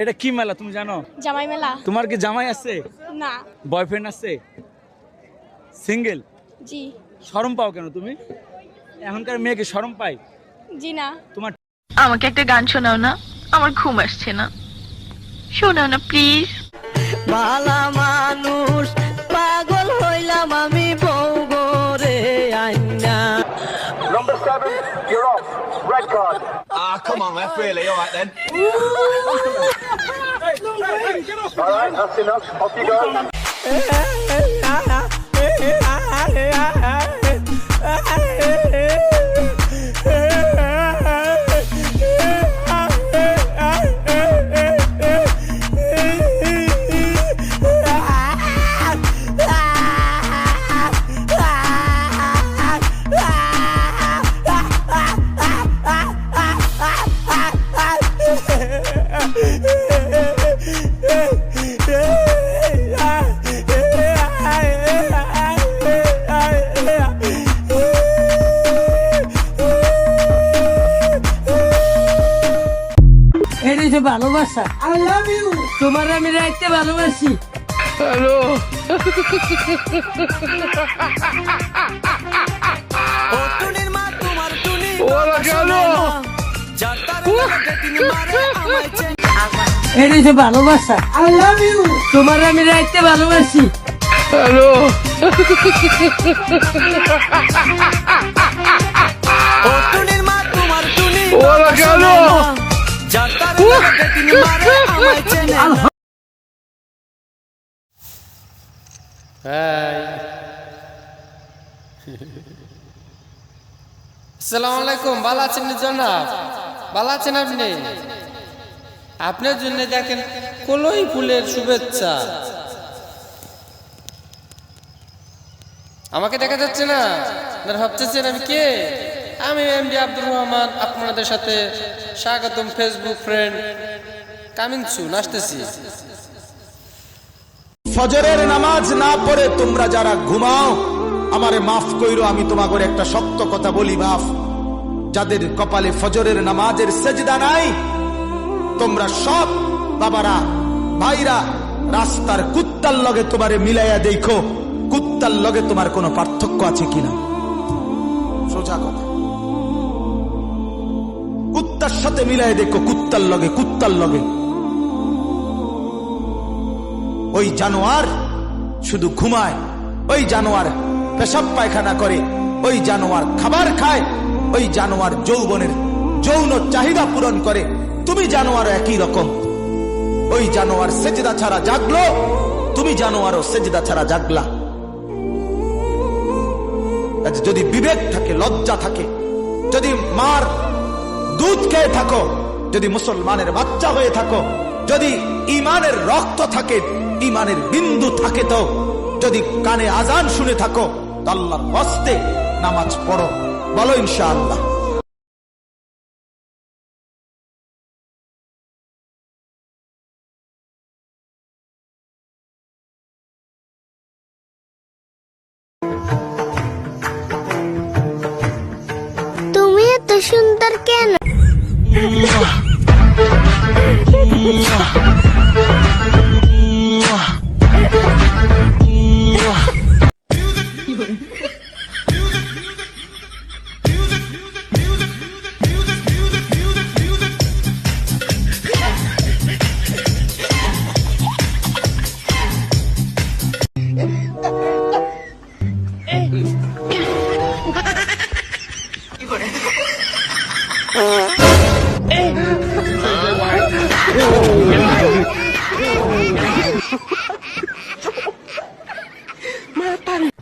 এটা কি মেলা তুমি জানো? জামাই মেলা। তোমার কি জামাই আছে? না। বয়ফ্রেন্ড আছে? সিঙ্গেল? জি। শরম পাও কেন তুমি? এখনকার মেয়েকে শরম পায়? জি না। তোমার আমাকে একটা গান শোনাও না, আমার ঘুম আসছে না, শোনাও না প্লিজ। বালা মানুষ পাগল হইলাম আমি বউ গরে আইনা। Number 7, you're off. Red card. Ah, come on, ref, really. All right, then. All right, that's enough. Off you go. ভালোবাসা আই লাভ ইউ, তোমার আমি রাখতে ভালোবাসি। হ্যালো ও টুনির মা তোমার টুনি ওরা গেল যাতার গেটিং মারে আমায় চেন। এই যে ভালোবাসা আই লাভ ইউ, তোমার আমি রাখতে ভালোবাসি। হ্যালো ও টুনির মা তোমার টুনি ওরা গেল যাতার গেটিং মারে আমায় চেন। আসসালামু আলাইকুম, ভালো আছেন জনাব? ভালো আছেন আপনি? আপনার জন্য দেখেন কলই ফুলের শুভেচ্ছা। আমাকে দেখা যাচ্ছে না? আপনারা ভাবতেছেন আমি কে? আমি এমডি আব্দুর রহমান, আপনাদের সাথে স্বাগতম। ফেসবুক ফ্রেন্ড কামিং সুন, আসতেছি। ফজরের নামাজ না পড়ে তোমরা যারা ঘুমাও, আমারে মাফ কইরো, আমি তোমাকে একটা শক্ত কথা বলি বাপ। যাদের কপালে ফজরের নামাজের সেজদা নাই, তোমরা সব বাবারা ভাইরা রাস্তার কুত্তার লগে তোমারে মিলাইয়া দেখো, কুত্তার লগে তোমার কোনো পার্থক্য আছে কিনা। সোজা কথা, কুত্তার সাথে মিলাই দেখো, কুত্তার লগে কুত্তার লগে। ওই জানোয়ার শুধু ঘুমায়, ওই জানোয়ার পেশাব পায়খানা করে, ওই জানোয়ার খাবার খায়, ওই জানোয়ার যৌবনের যৌন চাহিদা পূরণ করে। তুমি জানোয়ার একই রকম। ওই জানোয়ার সেজদা ছাড়া জাগলো, তুমি জানোয়ারও সেজদা ছাড়া জাগলা। যদি বিবেক থাকে, লজ্জা থাকে, যদি মার দুধ খেয়ে থাকো, যদি মুসলমানের বাচ্চা হয়ে থাকো, যদি ইমানের রক্ত থাকে, ইমানের বিন্দু থাকে, তো যদি কানে আজান শুনে থাকো, তো আল্লাহর হস্তে নামাজ পড়ো। বলো ইনশাআল্লাহ। তুমি এত সুন্দর কেন?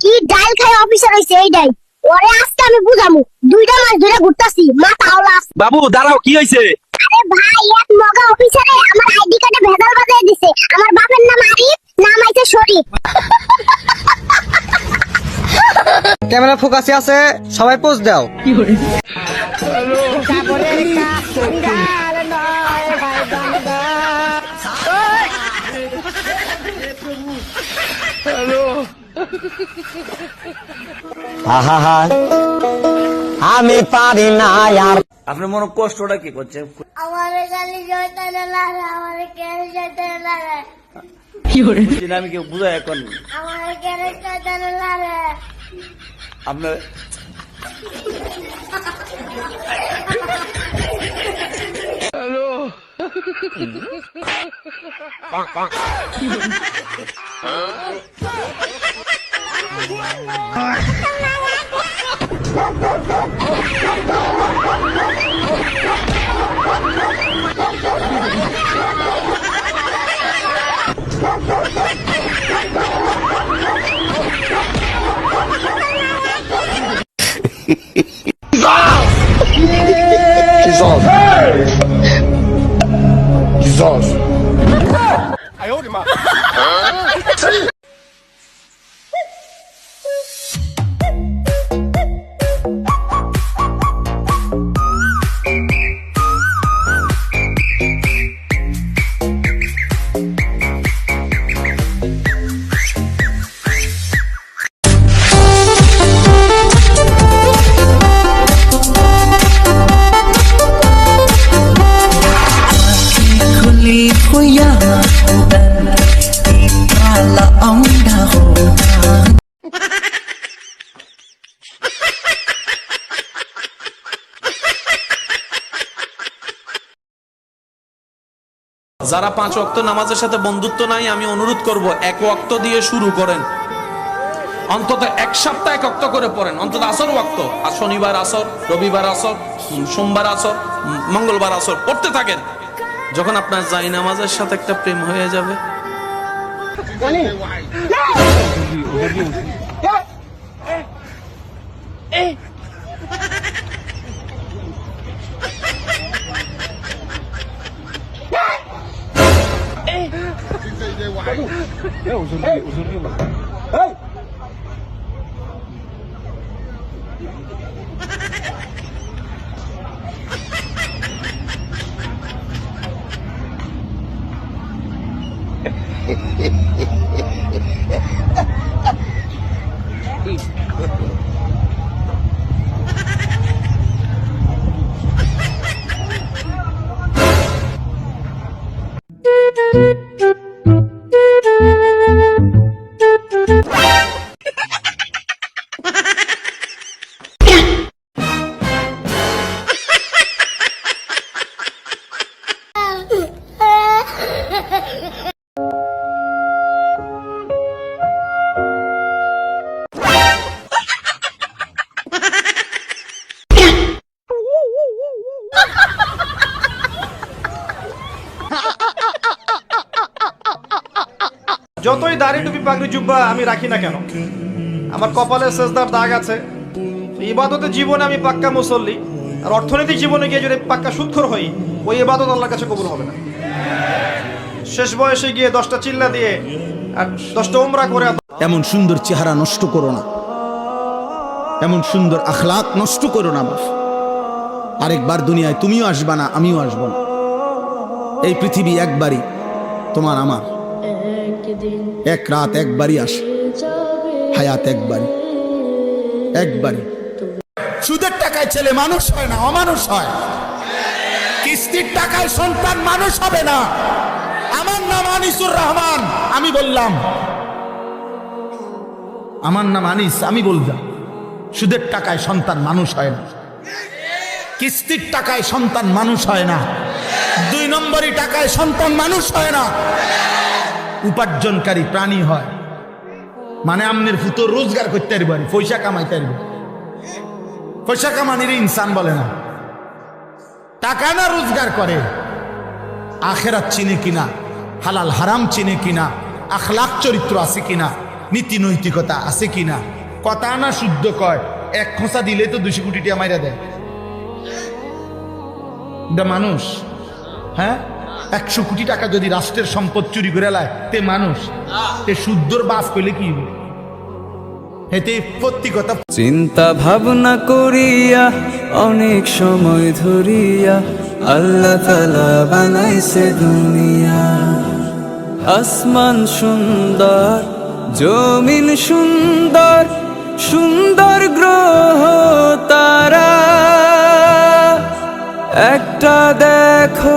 কি ডাল খাই অফিসার হইছে এইটাই ওরে আজকে আমি বুঝামু। 2টা মাস ধরে ঘুরতাছি, মাথা আওলাস। বাবু দাঁড়াও, কি হয়েছে? আরে ভাই, এক মগা অফিসারে আমার আইডি কার্ডে ভেজাল বাজায় দিছে। আমার বাপের নাম আরিফ, নাম আইছে শরীফ। ক্যামেরা ফোকাসে আছে, সবাই পোজ দাও। কি করে? আমি পারি না আর আপনার মনে কষ্টটা কি করছে? আমার গালি শয়তানে লাগে, আমার কেন শয়তানে লাগে, বুঝছি না, আমি কেউ বুঝাই এখন আমার কেন শয়তানে লাগে। আপনার যারা 5 ওয়াক্ত নামাজের সাথে বন্ধুত্ব নাই, আমি অনুরোধ করব 1 ওয়াক্ত দিয়ে শুরু করেন, অন্তত 1 সপ্তাহ 1 ওয়াক্ত করে পড়েন, অন্তত আসর ওয়াক্ত, আর শনিবার আসর, রবিবার আসর, সোমবার আসর, মঙ্গলবার আসর পড়তে থাকেন। যখন আপনার জাই নামাজের সাথে একটা প্রেম হয়ে যাবে, যতই দাড়ি টুপি পাগড়ি জুব্বা আমি রাখি না কেন, আমার কপালে সেজদার দাগ আছে। ইবাদতের জীবনে আমি পাক্কা মুসল্লি, আর অর্থনৈতিক জীবনে গিয়ে যদি পাক্কা সুদখোর হই, ওই ইবাদত আল্লাহর কাছে কবুল হবে না। শেষ বয়সে গিয়ে 10টা চিল্লা দিয়ে আর 10টা উমরা করে এমন সুন্দর চেহারা নষ্ট করো না, এমন সুন্দর আখলাক নষ্ট করো না বাপ। আরেকবার দুনিয়ায় তুমিও আসবা না, আমিও আসবো না। এই পৃথিবী একবারই, তোমার আমার, এক রাত একবারই আসে, হায়াত একবারই, একবারই। সুদের টাকায় ছেলে মানুষ হয় না, অমানুষ হয়। কিস্তির টাকায় সন্তান মানুষ হবে না। আমার নাম আনিসুর রহমান, আমি বললাম, আমার নাম আনিস, আমি বললাম, সুদের টাকায় সন্তান মানুষ হয় না, কিস্তির টাকায় সন্তান মানুষ হয় না, 2 নম্বরই টাকায় সন্তান মানুষ হয় না, উপার্জনকারী প্রাণী হয়। মানে আমনের ফুতো রোজগার করতে পারি, পয়সা কামাইতে পারি, পয়সা কামানির ইনসান বলে না। টাকা না রোজগার করে, আখেরাত চিনে কিনা, হালাল হারাম চিনে কিনা, আখলাক চরিত্র আছে কিনা, নীতি নৈতিকতা আছে কিনা, কথা না শুদ্ধ কয়, 1 খোঁচা দিলে তো 200 কোটি টাকা মাইরা দেয়। মানুষ, হ্যাঁ, 100 কোটি টাকা যদি রাষ্ট্রের সম্পদ চুরি করে লায়, তে মানুষ, তে শুদ্ধর বাস কইলে কি হবে? এতে প্রতি কথা চিন্তা ভাবনা করিয়া অনেক সময় ধরিয়া আল্লাহ তাআলা বানাইছে দুনিয়া। আসমান সুন্দর, জমিন সুন্দর, সুন্দর গ্রহ তারা, একটা দেখো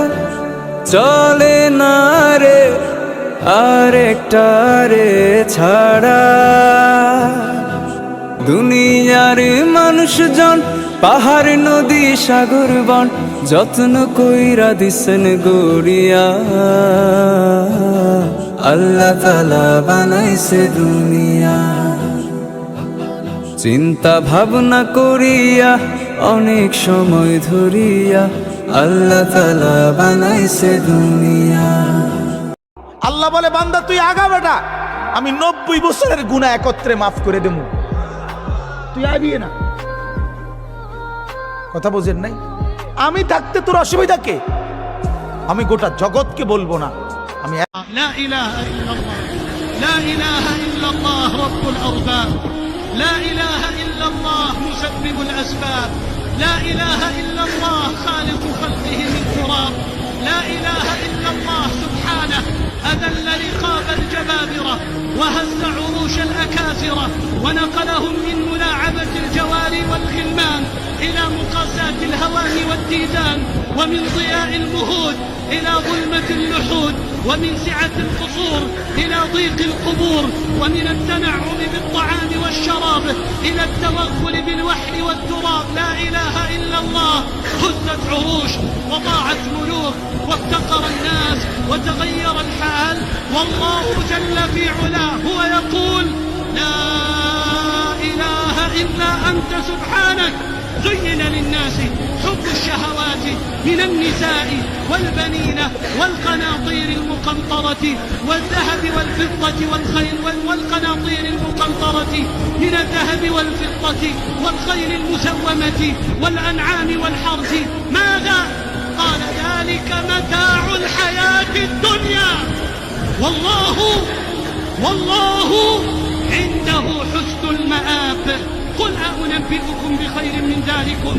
চলে না রে আরেকটা রে ছাড়া দুনিয়ার মানুষজন পাহাড় নদী সাগর বন যত্ন কইরা দিছেন গড়িয়া আল্লাহ তাআলা বানাইছে দুনিয়া চিন্তা ভাবনা করিয়া অনেক সময় ধরিয়া আল্লাহ তাআলা বানাইছে দুনিয়া। আল্লাহ বলে বান্দা তুই আগা বেটা, আমি 90 বছরের গুনাহ একত্রে মাফ করে দেবো, তুই আবি না। কথা বোঝেন নাই? আমি থাকতে তোর অসুবিধা কে? আমি গোটা জগৎকে বলবো না আমি لا إله إلا الله لا إله إلا الله رب الأرباب لا إله إلا الله مسبب الأسباب لا إله إلا الله خالق خلقه من تراب لا إله إلا الله سبحانه أذل رقاب الجبابرة وهز عروش الأكاسرة ونقلهم من ملاعبة الجواري والغلمان إلى مقاسات الهوان والديدان ومن ضياء المهود إلى ظلمة اللحود ومن سعة القصور إلى ضيق القبور ومن التنعم بالطعام والشراب إلى التوغل بالوحل والتراب لا إله إلا الله هزت عروش وضاعت ملوك وافتقر الناس وتغير الحال والله جل في علاه هو يقول لا إله إلا أنت سبحانك زين للناس حب الشهوات من النساء والبنين والقناطير المقنطرة والذهب والفضة والخيل والقناطير المقنطرة من الذهب والفضة والخيل المسومة والأنعام والحرث ماذا؟ قال ذلك متاع الحياة الدنيا والله عنده حسن المآب قل أنبئكم بخير من ذلكم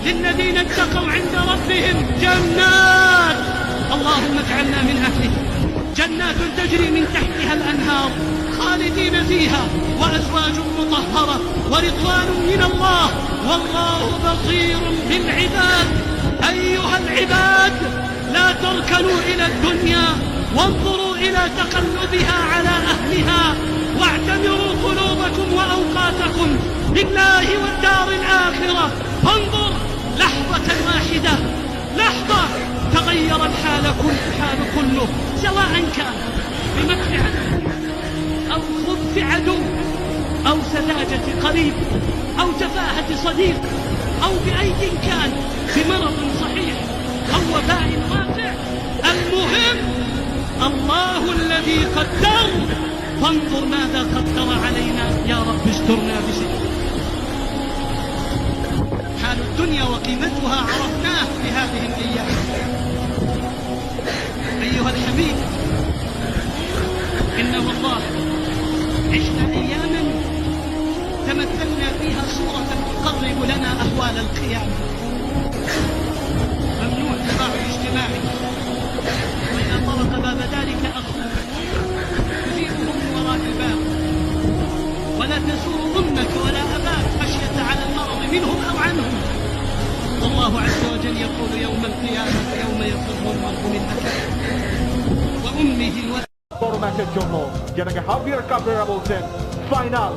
للذين اتقوا عند ربهم جنات اللهم اجعلنا من أهله جنات تجري من تحتها الأنهار خالدين فيها وأزواج مطهرة ورضوان من الله والله بصير بالعباد أيها العباد لا تركنوا إلى الدنيا وانظروا إلى تقلبها على أهلها واعتمروا قلوبكم وأوقاتكم بالله والدار الآخرة انظر لحظة واحدة لحظة تغير الحال كله سواء كان بمكر عدو أو خبث عدو أو سذاجة قريب أو تفاهة صديق أو بأي كان بمرض صحيح أو وباء واقع المهم الله الذي قدر فانظر ماذا قدر علينا يا رب استرنا بستر حال الدنيا وقيمتها عرفناه في هذه الأيام أيها الحبيب إن والله عشنا أياما تمثلنا فيها صورة تقرب لنا أهوال القيامة ممنوع التباعد الاجتماعي وإذا طرق باب ذلك أخوك تجيبه من وراء الباب ولا تزور أمك ولا أباك خشية على المرض منهم أو عنهم والله عز وجل يقول يوم القيامة يوم يفر المرء من أخيه وأمه বড় ম্যাচের জন্য যেটাকে হাবিয়ার কাবরেরা বলছেন ফাইনাল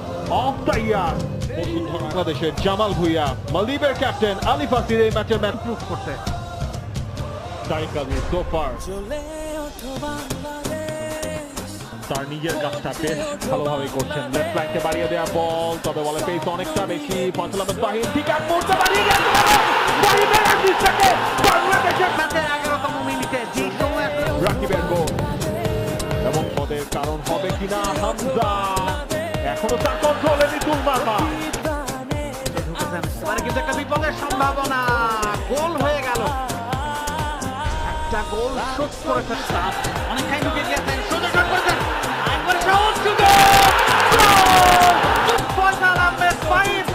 অফ দ্য ইয়ার বাংলাদেশের জামাল ভুইয়া মালদ্বীপের ক্যাপ্টেন আলিফ আসির এই ম্যাচের ম্যাচ প্রুভ করতে তারিক আলী সোফার তার নিজের কাজটা বেশ ভালোভাবে করছেন লেফট ফ্ল্যাঙ্কে বাড়িয়ে দেওয়া বল তবে বলে পেস অনেকটা বেশি ফয়সাল আহমেদ ফাহিম ঠিক এক মুহূর্তে বাড়িয়ে গেছে ফাহিমের অ্যাসিস্টে বাংলাদেশের ম্যাচের 11তম মিনিটে যে সময় রাকিবের গোল এবং পদের কারণ হবে কিনা হামজা এখনো তার কন্ট্রোলে নিতুল মার্মা মানে কিন্তু একটা বিপদের সম্ভাবনা গোল হয়ে গেল একটা গোল শোধ করেছে অনেকটাই ঢুকে গিয়েছেন সোজা শট করেছেন একবারে সহজ সুযোগ ফয়সাল আহমেদ ফাহিম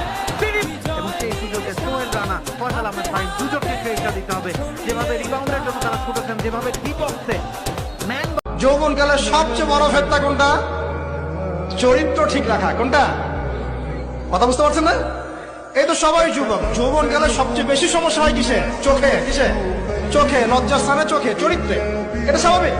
এবং সেই সুযোগে সোহেল রানা ফয়সাল আহমেদ ফাহিম দুজনকে ক্রেডিট দিতে হবে যেভাবে রিবাউন্ডের জন্য তারা ছুটেছেন যেভাবে ডিপ অফসে ম্যান যৌবনকালের সবচেয়ে বড় ফেতনা কোনটা? চরিত্র ঠিক রাখা। কোনটা? কথা বুঝতে পারছেন না? এই তো সবাই যুবক, যৌবন গেলে সবচেয়ে বেশি সমস্যা হয় কিসে? চোখে। কিসে? চোখে, লজ্জাস্থানে, চোখে, চরিত্রে। এটা স্বাভাবিক।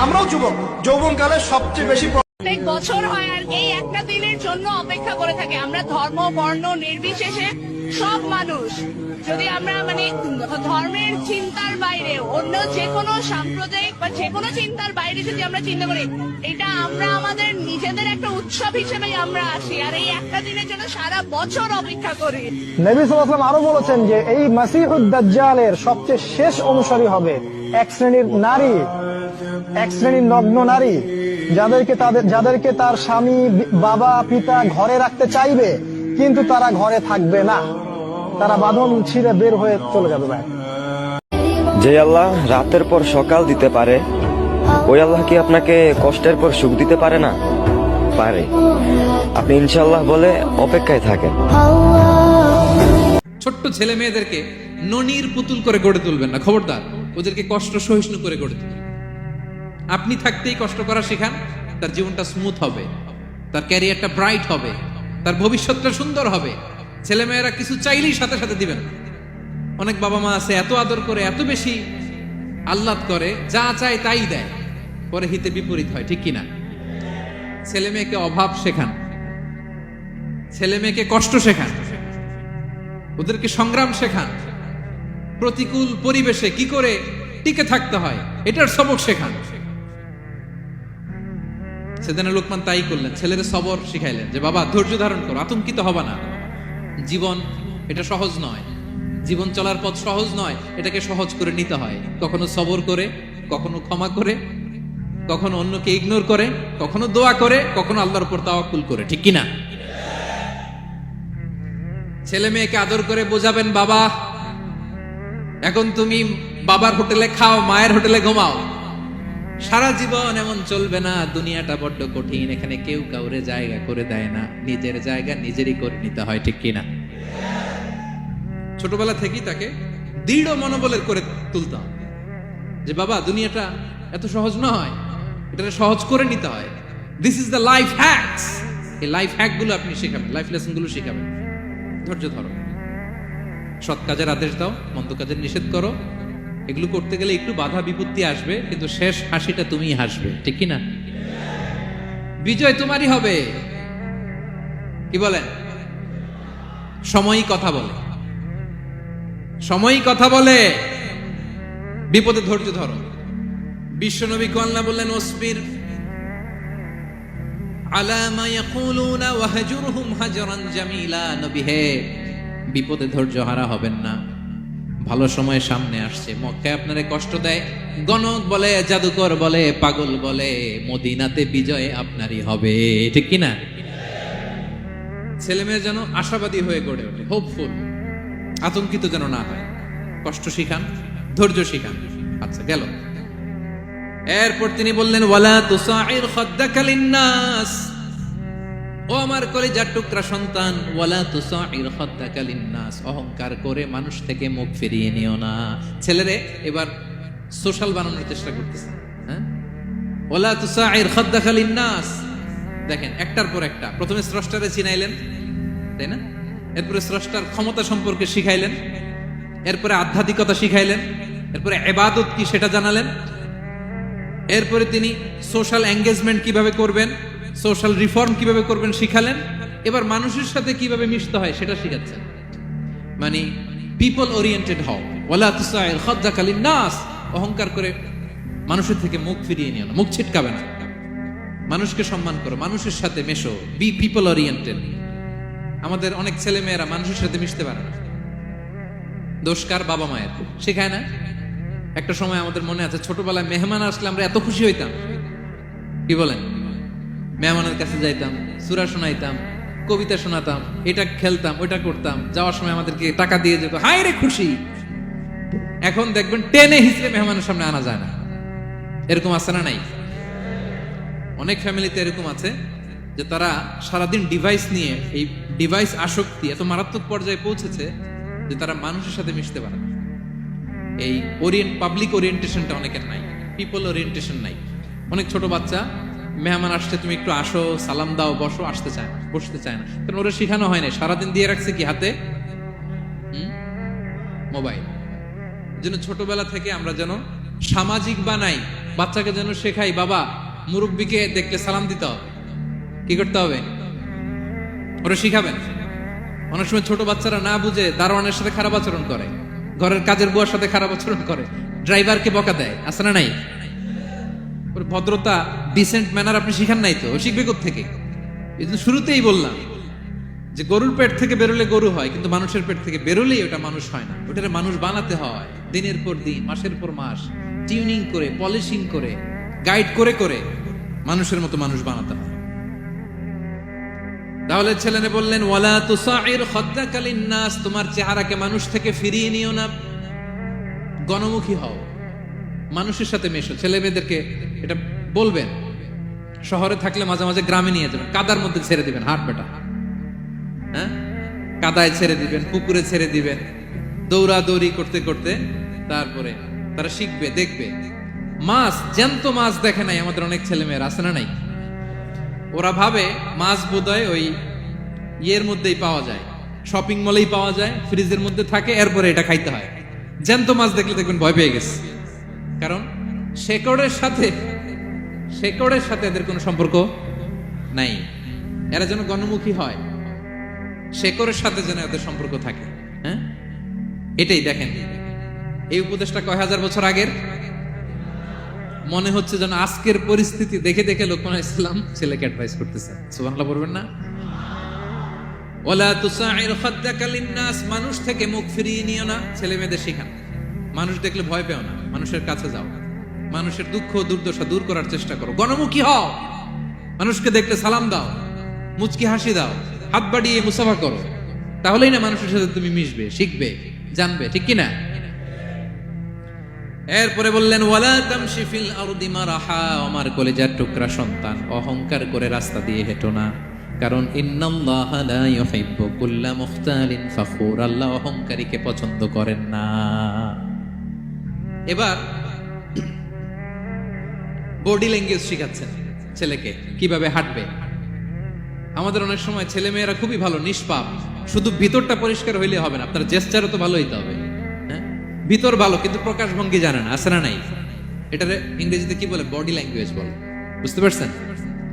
আমরাও যুবক, যৌবন কালে সবচেয়ে বেশি প্রত্যেক বছর হয় আর এই একটা দিনের জন্য অপেক্ষা করে থাকে আমরা ধর্ম বর্ণ নির্বিশেষে সব মানুষ। যদি আমরা মানে ধর্মের চিন্তার বাইরে অন্য যে কোনো সাম্প্রদায়িক বা যে কোনো চিন্তার বাইরে যদি আমরা চিন্তা করি, এটা আমরা আমাদের নিজেদের একটা উৎসব হিসেবেই আমরা আসি আর এই একটা দিনের জন্য সারা বছর অপেক্ষা করি। নবী সাল্লাল্লাহু আলাইহি ওয়াসাল্লাম আরো বলেছেন যে এই মাসিহুদ দাজ্জালের সবচেয়ে শেষ অনুসারী হবে এক শ্রেণীর নারী, এক শ্রেণীর নগ্ন নারী, যাদেরকে তার স্বামী বাবা পিতা ঘরে রাখতে চাইবে কিন্তু তারা ঘরে থাকবে না, তারা বাঁধন ছিঁড়ে বের হয়ে চলে যাবে। ভাই, যে আল্লাহ রাতের পর সকাল দিতে পারে, ওই আল্লাহ কি আপনাকে কষ্টের পর সুখ দিতে পারে না? পারে। আপনি ইনশাআল্লাহ বলে অপেক্ষায় থাকেন। ছোট্ট ছেলে মেয়েদেরকে ননির পুতুল করে গড়ে তুলবেন না, খবরদার। ওদেরকে কষ্ট সহিষ্ণু করে গড়ে তুলবেন। আপনি থাকতেই কষ্ট করা শেখান, তার জীবনটা স্মুথ হবে, তার ক্যারিয়ারটা ব্রাইট হবে, তার ভবিষ্যৎটা সুন্দর হবে। ছেলেমেয়েরা কিছু চাইলেই সাথে সাথে দিবেন। অনেক বাবা মা আছে এত আদর করে, এত বেশি আহ্লাদ করে, যা চায় তাই দেয়, পরে হিতে বিপরীত হয়, ঠিক কিনা? ছেলে মেয়েকে অভাব শেখান, ছেলে মেয়েকে কষ্ট শেখান, ওদেরকে সংগ্রাম শেখান, প্রতিকূল পরিবেশে কি করে টিকে থাকতে হয় এটার সবক শেখান। সেদিন লোকমান তাই করলেন, ছেলেদের সবর শিখাইলেন যে বাবা ধৈর্য ধারণ করো, আতঙ্কিত হবা না। জীবন এটা সহজ নয়, জীবন চলার পথ সহজ নয়, এটাকে সহজ করে নিতে হয়। কখনো সবর করে, কখনো ক্ষমা করে, কখনো অন্যকে ইগনোর করে, কখনো দোয়া করে, কখনো আল্লাহর উপর তাওয়াক্কুল করে, ঠিক কিনা? ছেলে মেয়েকে আদর করে বোঝাবেন, বাবা এখন তুমি বাবার হোটেলে খাও, মায়ের হোটেলে ঘুমাও। সারা জীবন এমন চলবে না, দুনিয়াটা বড্ড কঠিন, এখানে কেউ কাউরে জায়গা করে দেয় না, নিজের জায়গা নিজেরই করে নিতে হয়, ঠিক কিনা? ছোটবেলা থেকেই তাকে দৃঢ় মনোবলের করে তুলতাম যে বাবা দুনিয়াটা এত সহজ নয়, এটা সহজ করে নিতে হয়। This is the life hacks. এই লাইফ হ্যাক গুলো আপনি শেখাবেন, লাইফ লেসন গুলো শেখাবেন। ধৈর্য ধরো, সৎ কাজের আদেশ দাও, মন্দ কাজের নিষেধ করো। এগুলো করতে গেলে একটু বাধা বিপত্তি আসবে, কিন্তু শেষ হাসিটা তুমিই হাসবে, ঠিক কিনা? বিজয় তোমারই হবে। কি বলেন? সময়ই কথা বলে, সময়ই কথা বলে। বিপদে ধৈর্য ধরো। বিশ্বনবী আল্লাহ বললেন, ওসবির আলা মা ইয়াকুলুনা ওয়াহজুরহুম হাজরান জামিলা। নবী হে, বিপদে ধৈর্য হারা হবেন না। ভালো সময় সামনে আসছে, মক্কায় আপনারে কষ্ট দেয়, গণক বলে, জাদুকর বলে, পাগল বলে, মদিনাতে বিজয় আপনারই হবে, ঠিক কিনা? ছেলে মেয়ে যেন আশাবাদী হয়ে গড়ে ওঠে, হোপফুল, আতঙ্কিত যেন না হয়। কষ্ট শিখান, ধৈর্য শিখান। আচ্ছা, গেল। এরপর তিনি বললেন, ওয়ালা তুসাইর খাদ্দাকা লিন্নাস। ও আমার কলিজার টুকরা সন্তান, ওয়ালা তুসাইর খাদ্দাকা লিন্নাস। অহংকার করে মানুষ থেকে মুখ ফিরিয়ে নিও না। ছেলেরে এবার সোশ্যাল বানানোর চেষ্টা করতেছে। হ্যাঁ, ওয়ালা তুসাইর খাদ্দাকা লিন্নাস। দেখেন, একটার পর একটা। প্রথমে স্রষ্টারে চিনাইলেন, তাই না? এরপরে স্রষ্টার ক্ষমতা সম্পর্কে শিখাইলেন, এরপরে আধ্যাত্মিকতা শিখাইলেন, এরপরে ইবাদত কি সেটা জানালেন, এরপরে তিনি সোশ্যাল এঙ্গেজমেন্ট কিভাবে করবেন, সোশ্যাল রিফর্ম কিভাবে করবেন শিখালেন। এবার মানুষের সাথে কিভাবে মিশতে হয় সেটা শিখাচ্ছেন। মানে পিপল ওরিয়েন্টেড হও, ওয়ালা তুসাইর খাদ্দাকা লিন্নাস। অহংকার করে মানুষের থেকে মুখ ফিরিয়ে নিও না, মুখ ছিটকাবে না। মানুষকে সম্মান করো, মানুষের সাথে মেশো, বি পিপল ওরিয়েন্টেড। আমাদের অনেক ছেলে মেয়েরা মানুষের সাথে মিশতে পারে না। দোষ কার? বাবা মায়ের। শেখায় না। একটা সময় আমাদের মনে আছে, ছোটবেলায় মেহমান আসলে আমরা এত খুশি হইতাম। কি বলেন? মেহমানের কাছে যাইতাম, সূরা শোনাইতাম, কবিতা শোনাতাম, এটা খেলতাম, ওইটা করতাম। যাওয়ার সময় আমাদেরকে টাকা দিয়ে যেত, হায় রে খুশি। এখন দেখবেন টেনে হিসেবে মেহমানের সামনে আনা যায় না। এরকম আছে না নাই? অনেক ফ্যামিলিতে এরকম আছে যে তারা সারাদিন ডিভাইস নিয়ে, এই ডিভাইস আসক্তি এত মারাত্মক পর্যায়ে পৌঁছেছে যে তারা মানুষের সাথে মিশতে পারে না। এই পাবলিক ওরিয়েন্টেশনটা অনেকের নাই, পিপল ওরিয়েন্টেশন নাই। অনেক ছোট বাচ্চা মেহমান আসছে, তুমি একটু আসো, সালাম দাও, বসো, আসতে চায় না, বসতে চায় না, কারণ ওরা শেখানো হয় না। সারাদিন দিয়ে রাখছে কি হাতে? মোবাইল। এই জন্য ছোটবেলা থেকে আমরা যেন সামাজিক বানাই, বাচ্চাকে যেন শেখাই, বাবা মুরব্বীকে দেখলে সালাম দিতে হবে। কি করতে হবে? ওরা শিখাবেন। অনেক সময় ছোট বাচ্চারা না বুঝে দারোয়ানের সাথে খারাপ আচরণ করে, ঘরের কাজের বুয়ার সাথে খারাপ আচরণ করে, ড্রাইভারকে বকা দেয়, আছে না নাই? ভদ্রতা, ডিসেন্ট ম্যানার আপনি শিখান নাই তো, শিখবে কোত্থেকে? এই জন্য শুরুতেই বললাম যে গরুর পেট থেকে বেরোলে গরু হয়, কিন্তু মানুষের পেট থেকে বেরোলেই ওটা মানুষ হয় না। ওটারে মানুষ বানাতে হয় দিনের পর দিন, মাসের পর মাস, টিউনিং করে, পলিশিং করে, গাইড করে করে মানুষের মতো মানুষ বানাতে হয়। তাহলে ছেলেনে বললেন, ওয়ালা তুসাইর খাদ্দাকা লিন্নাস, তোমার চেহারাকে মানুষ থেকে ফিরিয়ে নিও না, গণমুখী হও, মানুষের সাথে মেশো। ছেলে মেয়েদেরকে এটা বলবেন। শহরে থাকলে মাঝে মাঝে গ্রামে নিয়ে যাবেন, কাদার মধ্যে ছেড়ে দিবেন, হাট বেটা, হ্যাঁ, কাদায় ছেড়ে দিবেন, পুকুরে ছেড়ে দিবেন, দৌড়াদৌড়ি করতে করতে তারপরে তারা শিখবে, দেখবে। মাছ, জ্যান্ত মাছ দেখে নাই আমাদের অনেক ছেলে মেয়েরা, আছে না নাই? ওরা ভাবে মাছ বোধহয় ওই ইয়ের মধ্যেই পাওয়া যায়, শপিং মলেই পাওয়া যায়, ফ্রিজের মধ্যে থাকে, এরপরে এটা খাইতে হয়। জ্যান্ত মাছ দেখলে দেখবেন ভয় পেয়ে গেছে, কারণ শেকড়ের সাথে এদের কোনো সম্পর্ক নাই। এরা যেন গণমুখী হয়, শেকড়ের সাথে যেন এদের সম্পর্ক থাকে। হ্যাঁ, এটাই দেখেন, এই উপদেশটা কয় হাজার বছর আগের। মনে হচ্ছে যেন আজকের পরিস্থিতি দেখে দেখে লোকমান ইসলাম ছেলেকে অ্যাডভাইস করতেছেন। সুবহানাল্লাহ পড়বেন না? ওয়ালা তুসাইর খাদ্দাকা লিন্নাস, মানুষ থেকে মুখ ফিরিয়ে নিও না, ছেলে মেয়েদের শেখান। মানুষ দেখলে ভয় পেও না, মানুষের কাছে যাও, মানুষের দুঃখ দুর্দশা দূর করার চেষ্টা করো, গণমুখী হও, মানুষকে দেখলে সালাম দাও, মুচকি হাসি দাও, হাত বাড়িয়ে মুসাফা করো, তাহলেই না মানুষের সাথে তুমি মিশবে, শিখবে, জানবে, ঠিক কিনা? এরপরে বললেন, ওয়ালা তামশি ফিল আরদি মারাহা, আমার কলিজার টুকরা সন্তান, অহংকার করে রাস্তা দিয়ে হেঁটো না, কারণ ইন্নাল্লাহা লা ইউহিব্বু কুল্লা মুখতালিন ফাখুর, আল্লাহ অহংকারীকে পছন্দ করেন না। এবার বডি ল্যাঙ্গুয়েজ শিখাচ্ছেন ছেলেকে, কিভাবে হাঁটবে। আমাদের অনেক সময় ছেলে মেয়েরা খুবই ভালো, নিষ্পাপ, শুধু ভিতরটা পরিষ্কার হইলে হবে না, আপনার জেস্টারও তো ভালো হইতে হবে। হ্যাঁ, ভিতর ভালো কিন্তু প্রকাশ ভঙ্গি জানে না, আছে না নাই? এটারে ইংরেজিতে কি বলে? বডি ল্যাঙ্গুয়েজ বলে, বুঝতে পারছেন?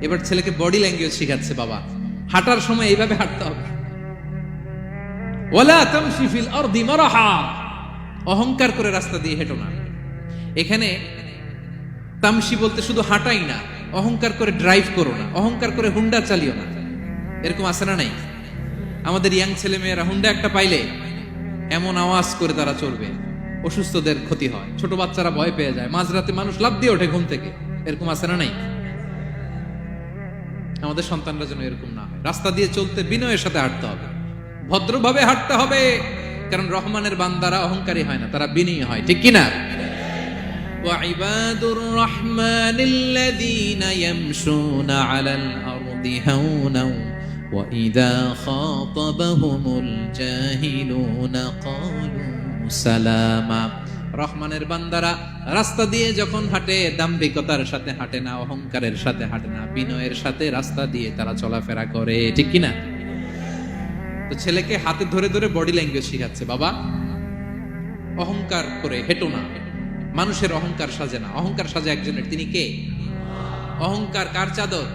এবার ছেলেকে বডি ল্যাঙ্গুয়েজ শিখাচ্ছে বাবা, হাঁটার সময় এইভাবে হাঁটতে হবে। ওয়ালা তামশি ফিল আরদি মারাহা, অহংকার করে রাস্তা দিয়ে হেঁটো না। এখানে তামশি বলতে শুধু হাঁটাই না, অহংকার করে ড্রাইভ করো না, অহংকার করে হুন্ডা চালিও না। এরকম আছে না নাই? আমাদের ইয়াং ছেলে মেয়েরা হুন্ডা একটা পাইলে এমন আওয়াজ করে তারা চলবে, অসুস্থদের ক্ষতি হয়, ছোট বাচ্চারা ভয় পেয়ে যায়, মাঝরাতে মানুষ লাফ দিয়ে ওঠে ঘুম থেকে। এরকম আছে না নাই? আমাদের সন্তানরা যেন এরকম না হয়। রাস্তা দিয়ে চলতে বিনয়ের সাথে হাঁটতে হবে, ভদ্রভাবে হাঁটতে হবে, কারণ রহমানের বান্দারা অহংকারী হয় না, তারা বিনয়ী হয়, ঠিক কিনা? وعباد الرحمن الذين يمشون على الأرض هونا وإذا خاطبهم الجاهلون قالوا سلاما, রহমানের বান্দারা রাস্তা দিয়ে যখন হাঁটে দাম্ভিকতার সাথে হাঁটে না, অহংকারের সাথে হাঁটে না, বিনয়ের সাথে রাস্তা দিয়ে তারা চলাফেরা করে, ঠিক কিনা? তো ছেলেকে হাতে ধরে ধরে বডি ল্যাঙ্গুয়েজ শিখাচ্ছে, বাবা অহংকার করে হেঁটো না, মানুষের অহংকার সাজে না, অহংকার সাজে একজনের, তিনি কে? অহংকার কার চাদর?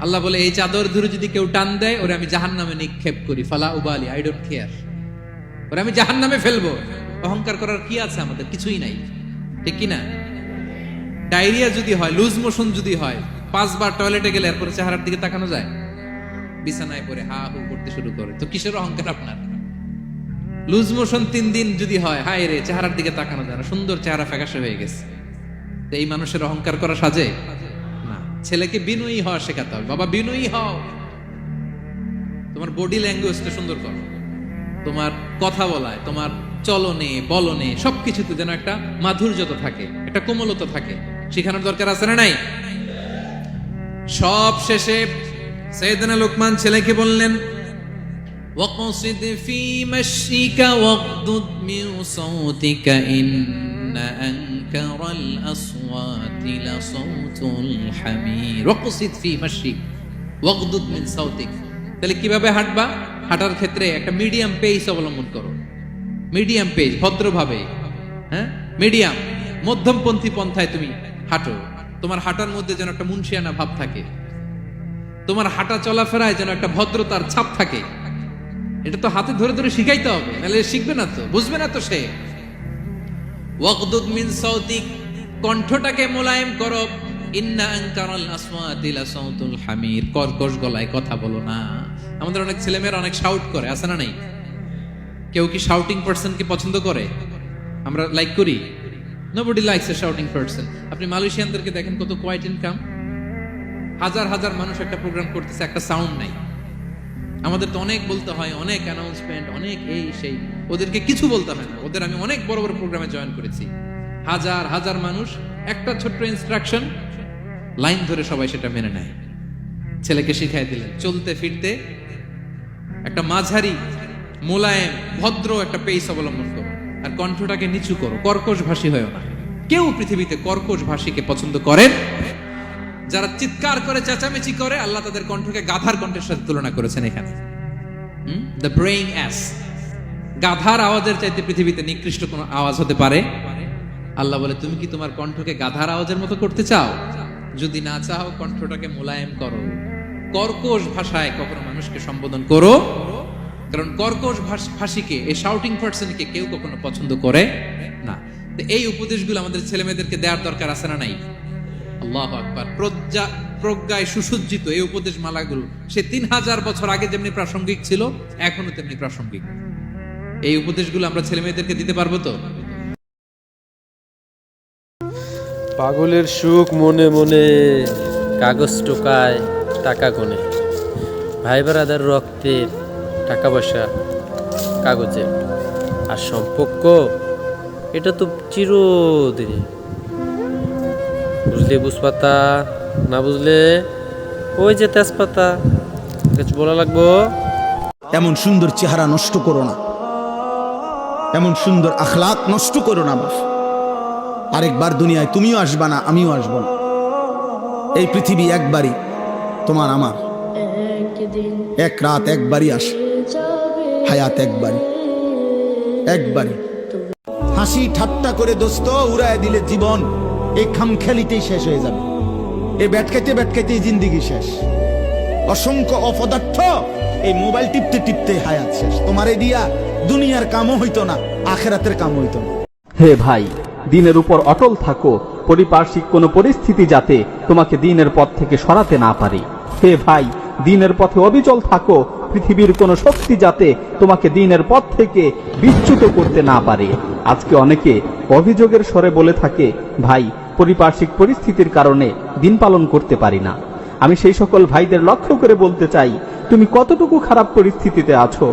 আল্লাহ বলে, এই চাদর ধরে যদি কেউ টান দেয় ওরে আমি জাহান্নামে নিক্ষেপ করি, ফালা উবালি, আই ডোন্ট কেয়ার, ওরে আমি জাহান্নামে ফেলবো। অহংকার করার কি আছে আমাদের? কিছুই নাই, ঠিক কিনা? ডায়রিয়া যদি হয়, লুজ মোশন যদি হয়, 5 বার টয়লেটে গেলে এরপরে চেহারার দিকে তাকানো যায়? বিছানায় পড়ে হা হু করতে শুরু করে, তো কিসের অহংকার আপনার? লুজ মোশন 3 দিন যদি হয়, হায় রে, চেহারার দিকে তাকানো যায় না, সুন্দর চেহারা ফ্যাকাশে হয়ে গেছে, তো এই মানুষের অহংকার করা সাজে না। ছেলেকে বিনয়ী হওয়া শেখাতে হবে, বাবা বিনয়ী হও, তোমার বডি ল্যাঙ্গুয়েজটা সুন্দর করো, তোমার কথা বলায়, তোমার চলনে বলনে সবকিছুতে যেন একটা মাধুর্যতা থাকে, একটা কোমলতা থাকে, শেখানোর দরকার আছে না নাই? সব শেষে সাইয়েদনা লোকমান ছেলেকে বললেন, وَقَصِدْ فِي مَشْيِكَ وَاغْضُضْ مِنْ صَوْتِكَ إِنَّ أَنْكَرَ أنكر الأصوات لصوت الحمير واقصد في مشيك واغضض من صوتك। তাহলে কিভাবে হাঁটবা? হাঁটার ক্ষেত্রে একটা মিডিয়াম পেস অবলম্বন করো, মিডিয়াম পেস, ভদ্রভাবে, হ্যাঁ, মিডিয়াম মধ্যমপন্থী পন্থায় তুমি হাঁটো। তোমার হাঁটার মধ্যে যেন একটা মুনশিয়ানা ভাব থাকে, তোমার হাঁটা চলাফেরায় যেন একটা ভদ্রতার ছাপ থাকে। এটা তো হাতে ধরে ধরে শিখাইতে হবে, নাহলে শিখবে না তো, বুঝবে না তো সে। ওয়াগদুদ মিন সাউতিক, কণ্ঠটাকে মোলায়েম করো। ইন্না আনকারাল আসওয়াতি লাসাউতুল হামির, কর্কশ গলায় কথা বলো না। আমাদের অনেক ছেলেমেয়েরা অনেক শাউট করে, আছে না নাই? কেউ কি শাউটিং পারসনকে পছন্দ করে? আমরা লাইক করি? Nobody likes a shouting person. আপনি মালয়েশিয়ানদেরকে দেখেন কত কোয়াইট ইনকাম, হাজার হাজার মানুষ একটা প্রোগ্রাম করতেছে, একটা সাউন্ড নাই। আমাদের তো অনেক বলতে হয়, অনেক অ্যানাউন্সমেন্ট, অনেক এই সেই, ওদেরকে কিছু বলতে হয় না। ওদের আমি অনেক বড় বড় প্রোগ্রামে জয়েন করেছি, হাজার হাজার মানুষ, একটা ছোট্ট ইনস্ট্রাকশন, লাইন ধরে সবাই সেটা মেনে নেয়। ছেলেকে শিখাই দিলেন চলতে ফিরতে একটা মাঝারি মোলায়েম ভদ্র একটা পেস অবলম্বন করো, আর কণ্ঠটাকে নিচু করো, কর্কশ ভাষী হয়েও না। কেউ পৃথিবীতে কর্কশ ভাষীকে পছন্দ করেন? যারা চিৎকার করে চেঁচামেচি করে, আল্লাহ তাদের কণ্ঠকে গাধার কণ্ঠের সাথে তুলনা করেছেন এখানে। দ্য ব্রেইং অ্যাস, গাধার আওয়াজের চাইতে পৃথিবীতে নিকৃষ্ট কোন আওয়াজ হতে পারে? আল্লাহ বলে, তুমি কি তোমার কণ্ঠকে গাধার আওয়াজের মতো করতে চাও? যদি না চাও, কণ্ঠটাকে মোলায়েম করো, কর্কশ ভাষায় কখনো মানুষকে সম্বোধন করো, কারণ কর্কশ ভাষীকে, এই শাউটিং পারসনকে কেউ কখনো পছন্দ করে না। তো এই উপদেশগুলো আমাদের ছেলে মেয়েদেরকে দেওয়ার দরকার আছে না নাই? আল্লাহু আকবার। প্রজ্ঞায় সুসজ্জিত এই উপদেশ মালাগুলো সে 3000 বছর আগে যেমনি প্রাসঙ্গিক ছিল, এখনো তেমনি প্রাসঙ্গিক। এই উপদেশগুলো আমরা ছেলে মেয়েদেরকে দিতে পারবো তো? পাগলের সুখ মনে মনে, কাগজ টোকায় টাকা গোনে, ভাই ব্রাদার রক্তের টাকা পয়সা কাগজে, আর সম্পর্ক এটা তো চিরদিনই। বুঝলে বুঝপাতা, না বুঝলে ওই যে তেজপাতা, কিছু বলা লাগবো। এমন সুন্দর চেহারা নষ্ট করো না, এমন সুন্দর আখলাক নষ্ট করো না বাপ। আরেকবার দুনিয়ায় তুমিও আসবা না, আমিও আসব না। এই পৃথিবী একবারই, তোমার আমার, এক রাত একবারই আসে, হায়াত একবারই, একবারই। হাসি ঠাট্টা করে দোস্ত উড়ায় দিলে জীবন এই খামখেয়ালিতেই শেষ হয়ে যাবে। এই ব্যাটকাইতে ব্যাটকাইতেই জিন্দিগি শেষ। অসংখ্য অপদার্থ এই মোবাইল টিপতে টিপতে হায়াত শেষ। তোমারে দিয়া দুনিয়ার কামও হইতো না, আখেরাতের কাম হইতো না। হে ভাই, দ্বীনের উপর অটল থাকো, পারিপার্শ্বিক কোনো পরিস্থিতি যাতে তোমাকে দ্বীনের পথ থেকে সরাতে না পারে। হে ভাই, দ্বীনের পথে অবিচল থাকো, পৃথিবীর কোনো শক্তি যাতে তোমাকে দ্বীনের পথ থেকে বিচ্যুত করতে না পারে। আজকে অনেকে অভিযোগের স্বরে বলে থাকে, ভাই পারিপার্শ্বিক পরিস্থিতির কারণে দ্বীন পালন করতে পারি না। আমি সেই সকল ভাইদের লক্ষ্য করে বলতে চাই, তুমি কতটুকু খারাপ পরিস্থিতিতে আছো,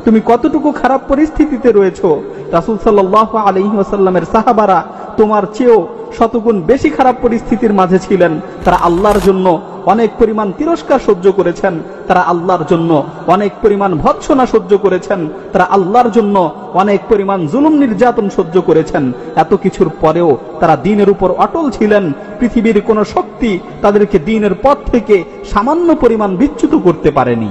তুমি কতটুকু খারাপ পরিস্থিতিতে রয়েছো। রাসূল সাল্লাল্লাহু আলাইহি ওয়াসাল্লামের সাহাবারা তোমার চেয়েও শতগুণ বেশি খারাপ পরিস্থিতির মাঝে ছিলেন। তারা আল্লাহর জন্য অনেক পরিমাণ তিরস্কার সহ্য করেছেন, তারা আল্লাহর জন্য অনেক পরিমাণ ভৎসনা সহ্য করেছেন, তারা আল্লাহর জন্য অনেক পরিমাণ জুলুম নির্যাতন সহ্য করেছেন। এত কিছুর পরেও তারা দ্বীনের উপর অটল ছিলেন। পৃথিবীর কোনো শক্তি তাদেরকে দ্বীনের পথ থেকে সামান্য পরিমাণ বিচ্যুত করতে পারেনি।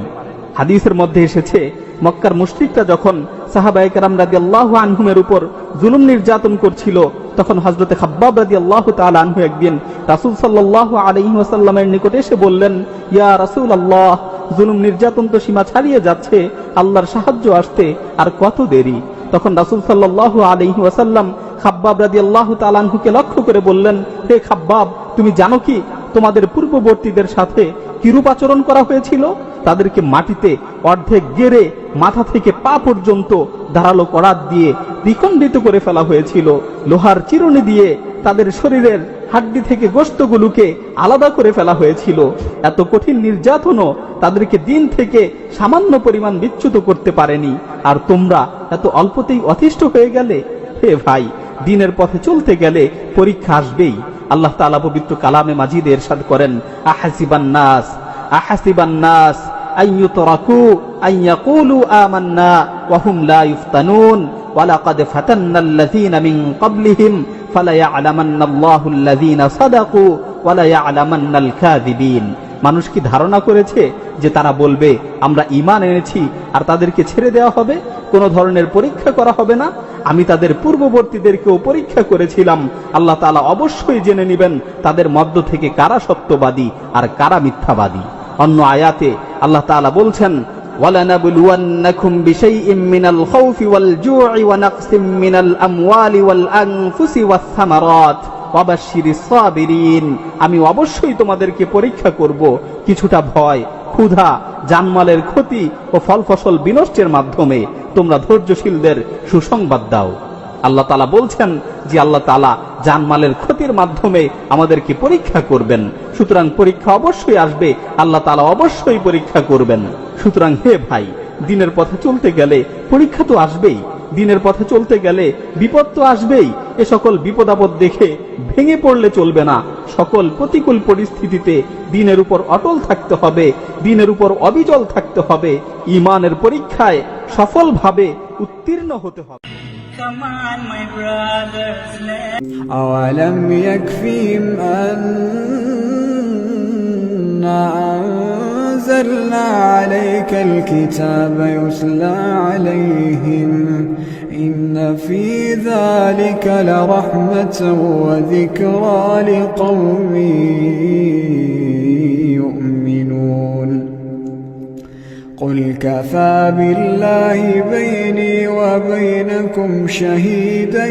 হাদিসের মধ্যে এসেছে, মক্কার মুশরিকরা যখন সাহাবায়ে কেরাম রাদিয়াল্লাহু আনহুমের উপর জুলুম নির্যাতন করছিল, তখন হযরতে খাব্বাব রাদিয়াল্লাহু তাআলা আনহু একদিন রাসূল সাল্লাল্লাহু আলাইহি ওয়াসাল্লামের নিকটে এসে বললেন, ইয়া রাসূলুল্লাহ, জুলুম নির্যাতন তো সীমা ছাড়িয়ে যাচ্ছে, আল্লাহর সাহায্য আসতে আর কত দেরি। তখন রাসূল সাল্লাল্লাহু আলাইহি ওয়াসাল্লাম খাব্বাব রাদিয়াল্লাহু তাআলা আনহুকে লক্ষ্য করে বললেন, হে খাব্বাব, তুমি জানো কি তোমাদের পূর্ববর্তীদের সাথে কিরূপ আচরণ করা হয়েছিল? তাদেরকে মাটিতে অর্ধেক গেড়ে মাথা থেকে পা পর্যন্ত ধারালো করাত দিয়ে দ্বিখণ্ডিত করে ফেলা হয়েছিল। লোহার চিরুনি দিয়ে তাদের শরীরের হাড্ডি থেকে গোশতগুলোকে আলাদা করে ফেলা হয়েছিল। এত কঠিন নির্যাতনও তাদেরকে দিন থেকে সামান্য পরিমাণ বিচ্যুত করতে পারেনি, আর তোমরা এত অল্পতেই অতিষ্ঠ হয়ে গেলে। হে ভাই, দ্বীনের পথে চলতে গেলে পরীক্ষা আসবেই। আল্লাহ তাআলা পবিত্র কালামে মাজিদে ইরশাদ করেন, আহাসিবান নাস আইয়ুতরাকু আইয়াকুলু আমান্না ওয়া হুম লা ইফতানুন ওয়া লাকাদ ফাতান্নাল্লাযীনা মিন ক্বাবলিহিম ফালায়ালামান্নাল্লাহু আল্লাযীনা সাদাকু ওয়ালায়ালামান্নাল কাযিবিন। মানুষ কি ধারণা করেছে যে তারা বলবে আমরা ঈমান এনেছি আর তাদেরকে ছেড়ে দেওয়া হবে, কোনো ধরনের পরীক্ষা করা হবে না? আমি তাদের পূর্ববর্তীদেরকেও পরীক্ষা করেছিলাম। আল্লাহ তাআলা অবশ্যই জেনে নেবেন তাদের মধ্য থেকে কারা সত্যবাদী আর কারা মিথ্যাবাদী। অন্য আয়াতে আল্লাহ তাআলা বলছেন, وَلَنَبْلُوَنَّكُمْ بِشَيْءٍ مِّنَ الْخَوْفِ وَالْجُوعِ وَنَقْصٍ مِّنَ الْأَمْوَالِ وَالْأَنفُسِ وَالثَّمَرَاتِ وَبَشِّرِ الصَّابِرِينَ। আমি অবশ্যই তোমাদেরকে পরীক্ষা করব কিছুটা ভয়, ক্ষুধা, জানমালের ক্ষতি ও ফল ফসল বিনষ্টের মাধ্যমে। তোমরা ধৈর্যশীলদের সুসংবাদ দাও। আল্লাহ তাআলা বলছেন যে আল্লাহ তাআলা জানমালের ক্ষতির মাধ্যমে আমাদেরকে পরীক্ষা করবেন। সুতরাং পরীক্ষা অবশ্যই আসবে, আল্লাহ তাআলা অবশ্যই পরীক্ষা করবেন। সুতরাং হে ভাই, দিনের পথে চলতে গেলে পরীক্ষা তো আসবেই, দিনের পথে চলতে গেলে বিপদ তো আসবেই। এ সকল বিপদ আপদ দেখে ভেঙে পড়লে চলবে না। সকল প্রতিকূল পরিস্থিতিতে দিনের উপর অটল থাকতে হবে, দিনের উপর অবিচল থাকতে হবে, ঈমানের পরীক্ষায় সফলভাবে উত্তীর্ণ হতে হবে। أولم يكفهم أنا أنزلنا عليك الكتاب يتلى عليهم إن في ذلك لرحمة وذكرى لقوم يؤمنون قل كفى بالله بيني وبينكم شهيدا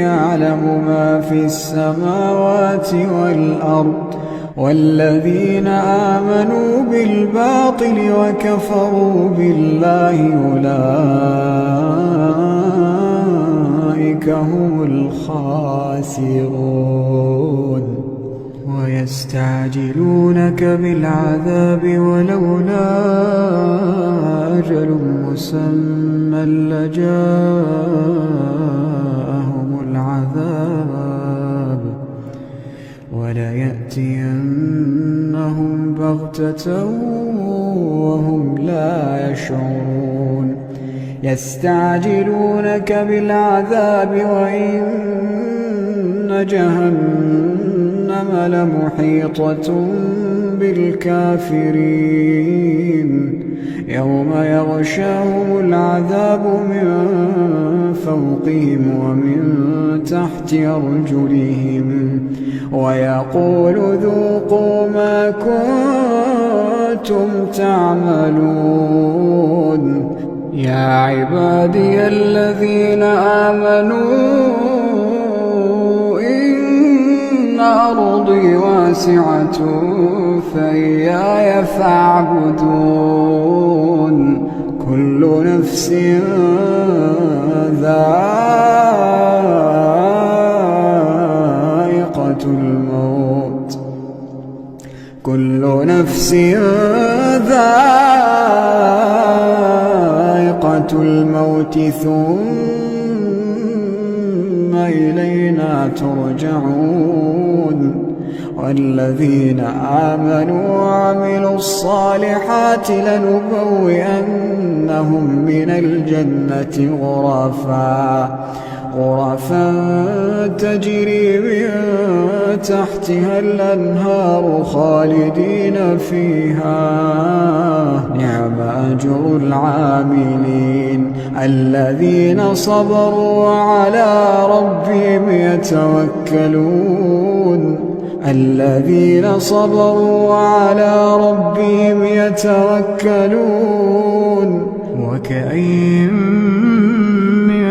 يعلم ما في السماوات والأرض والذين آمنوا بالباطل وكفروا بالله أولئك هم الخاسرون ويستعجلونك بالعذاب ولولا أجل مسمى لجاءهم العذاب وليأتينهم بغتة وهم لا يشعرون يستعجلونك بالعذاب وإن جهنم لمحيطة بالكافرين يوم يغشاهم العذاب من فوقهم ومن تحت أرجلهم ويقول ذوقوا ما كنتم تعملون يا عبادي الذين آمنوا إن أرضي واسعة فإياي فاعبدون كل نفس ذائقة الموت كل نفس ذائقة الموت ثم إلينا ترجعون والذين آمنوا وعملوا الصالحات لنبوئنهم من الجنة غرفا تجري من تحتها الأنهار خالدين فيها نعم أجر العاملين الذين صبروا وعلى ربهم يتوكلون الذين صبروا وعلى ربهم يتوكلون وكأين من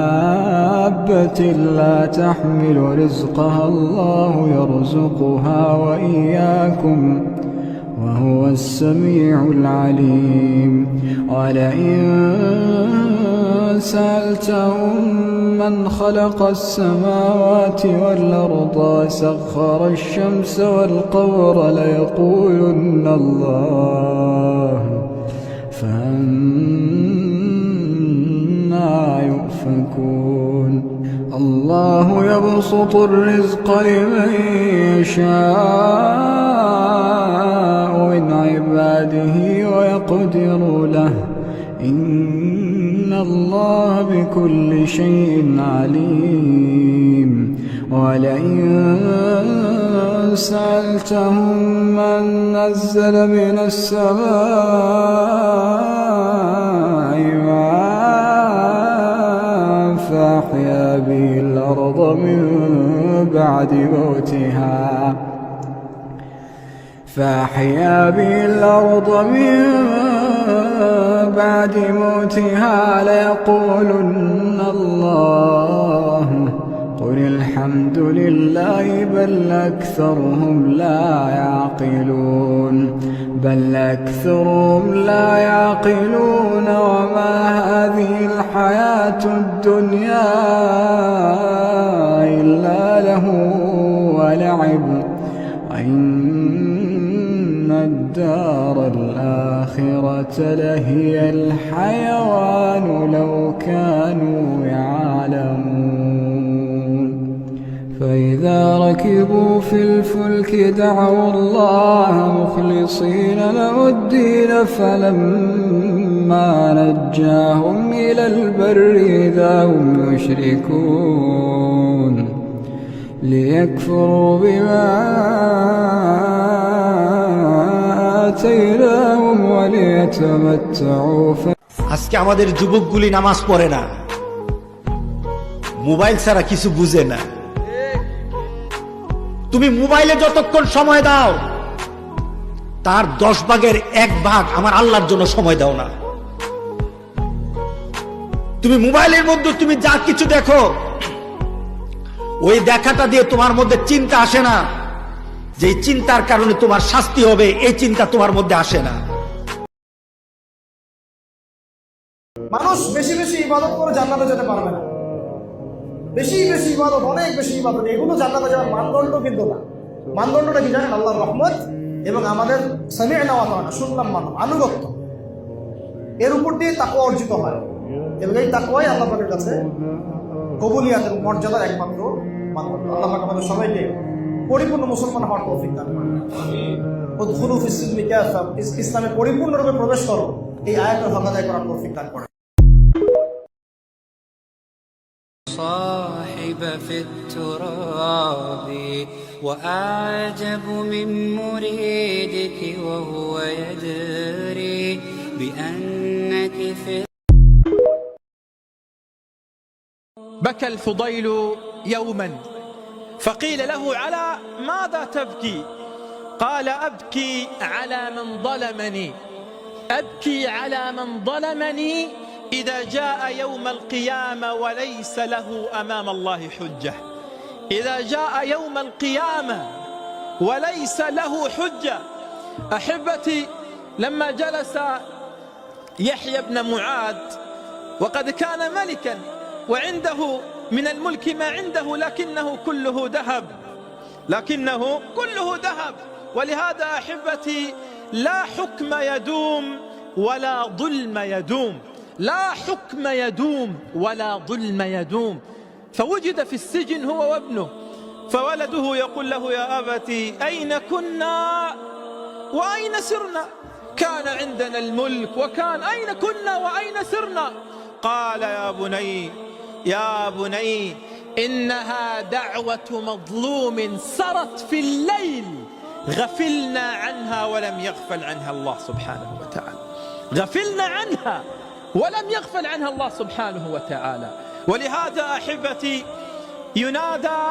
دابة لا تحمل رزقها الله يرزقها وإياكم وهو السميع العليم ولئن سألتهم من خلق السماوات والأرض وسخر الشمس والقمر ليقولن الله فأنا يؤفكون الله يبسط الرزق لمن يشاء من عباده ويقدر له إن الله بكل شيء عليم ولئن سألتهم من نزل من السماء ماء فأحيا به الأرض من بعد موتها ليقولن الله قل الحمد لله بل أكثرهم لا يعقلون وما هذه الحياة الدنيا إلا له ولعب وإن الدار الآخرة لهي الحيوان لو كانوا يعلمون فإذا ركبوا في الفلك دعوا الله مخلصين له الدين فلما نجاهم إلى البر إذا هم يشركون ليكفروا بما آتيناهم وليتمتعوا আজকে আমাদের যুবকগুলি নামাজ পড়ে না, মোবাইল ছাড়া কিছু বুঝে না। তুমি মোবাইলে যতক্ষণ সময় দাও তার 10 ভাগের 1 ভাগ আমার আল্লাহর জন্য সময় দাও না। তুমি মোবাইলের মধ্যে তুমি যা কিছু দেখো, ওই দেখাটা দিয়ে তোমার মধ্যে চিন্তা আসে না, যে চিন্তার কারণে তোমার শাস্তি হবে, এই চিন্তা তোমার মধ্যে আসে না। মানুষ বেশি বেশি ইবাদত করে জান্নাতে যেতে পারবে না। বেশি বেশি ইবাদত, অনেক বেশি ইবাদত, এগুলো জান্নাতে যাওয়ার মানদণ্ড কিন্তু না। মানদণ্ডটা কি জানেন? আল্লাহর রহমত এবং আমাদের সামি'না ওয়া আতা'না, শুনলাম মানব, আনুগত্য, এর উপর দিয়ে তাকওয়া অর্জিত হয়। এবং এই তাকওয়াই আল্লাহ পাকের কাছে কবুলিয়াত এবং মর্যাদার একমাত্র মানদণ্ড। আল্লাহ পাক আমাদের সবাইকে পরিপূর্ণ মুসলমান হওয়ার তৌফিক দান করেন। উদখুলু ফিস সিলমি কাফা, ইসলামে পরিপূর্ণরূপে প্রবেশ করো, এই আয়াতের হক আদায় করার তৌফিক দান করেন। صاحب في التراب وأعجب من مريدك وهو يدري بأنك في بكى الفضيل يوما فقيل له على ماذا تبكي؟ قال أبكي على من ظلمني، أبكي على من ظلمني إذا جاء يوم القيامة وليس له أمام الله حجة. إذا جاء يوم القيامة وليس له حجة. أحبتي، لما جلس يحيى بن معاذ وقد كان ملكا وعنده من الملك ما عنده لكنه كله ذهب، ولهذا أحبتي لا حكم يدوم ولا ظلم يدوم، لا حكم يدوم ولا ظلم يدوم. فوجد في السجن هو وابنه، فولده يقول له يا أبتي أين كنا وأين سرنا؟ كان عندنا الملك وكان أين كنا وأين سرنا؟ قال يا بني إنها دعوة مظلوم سرت في الليل غفلنا عنها ولم يغفل عنها الله سبحانه وتعالى، غفلنا عنها ولم يغفل عنها الله سبحانه وتعالى. ولهذا أحبتي ينادى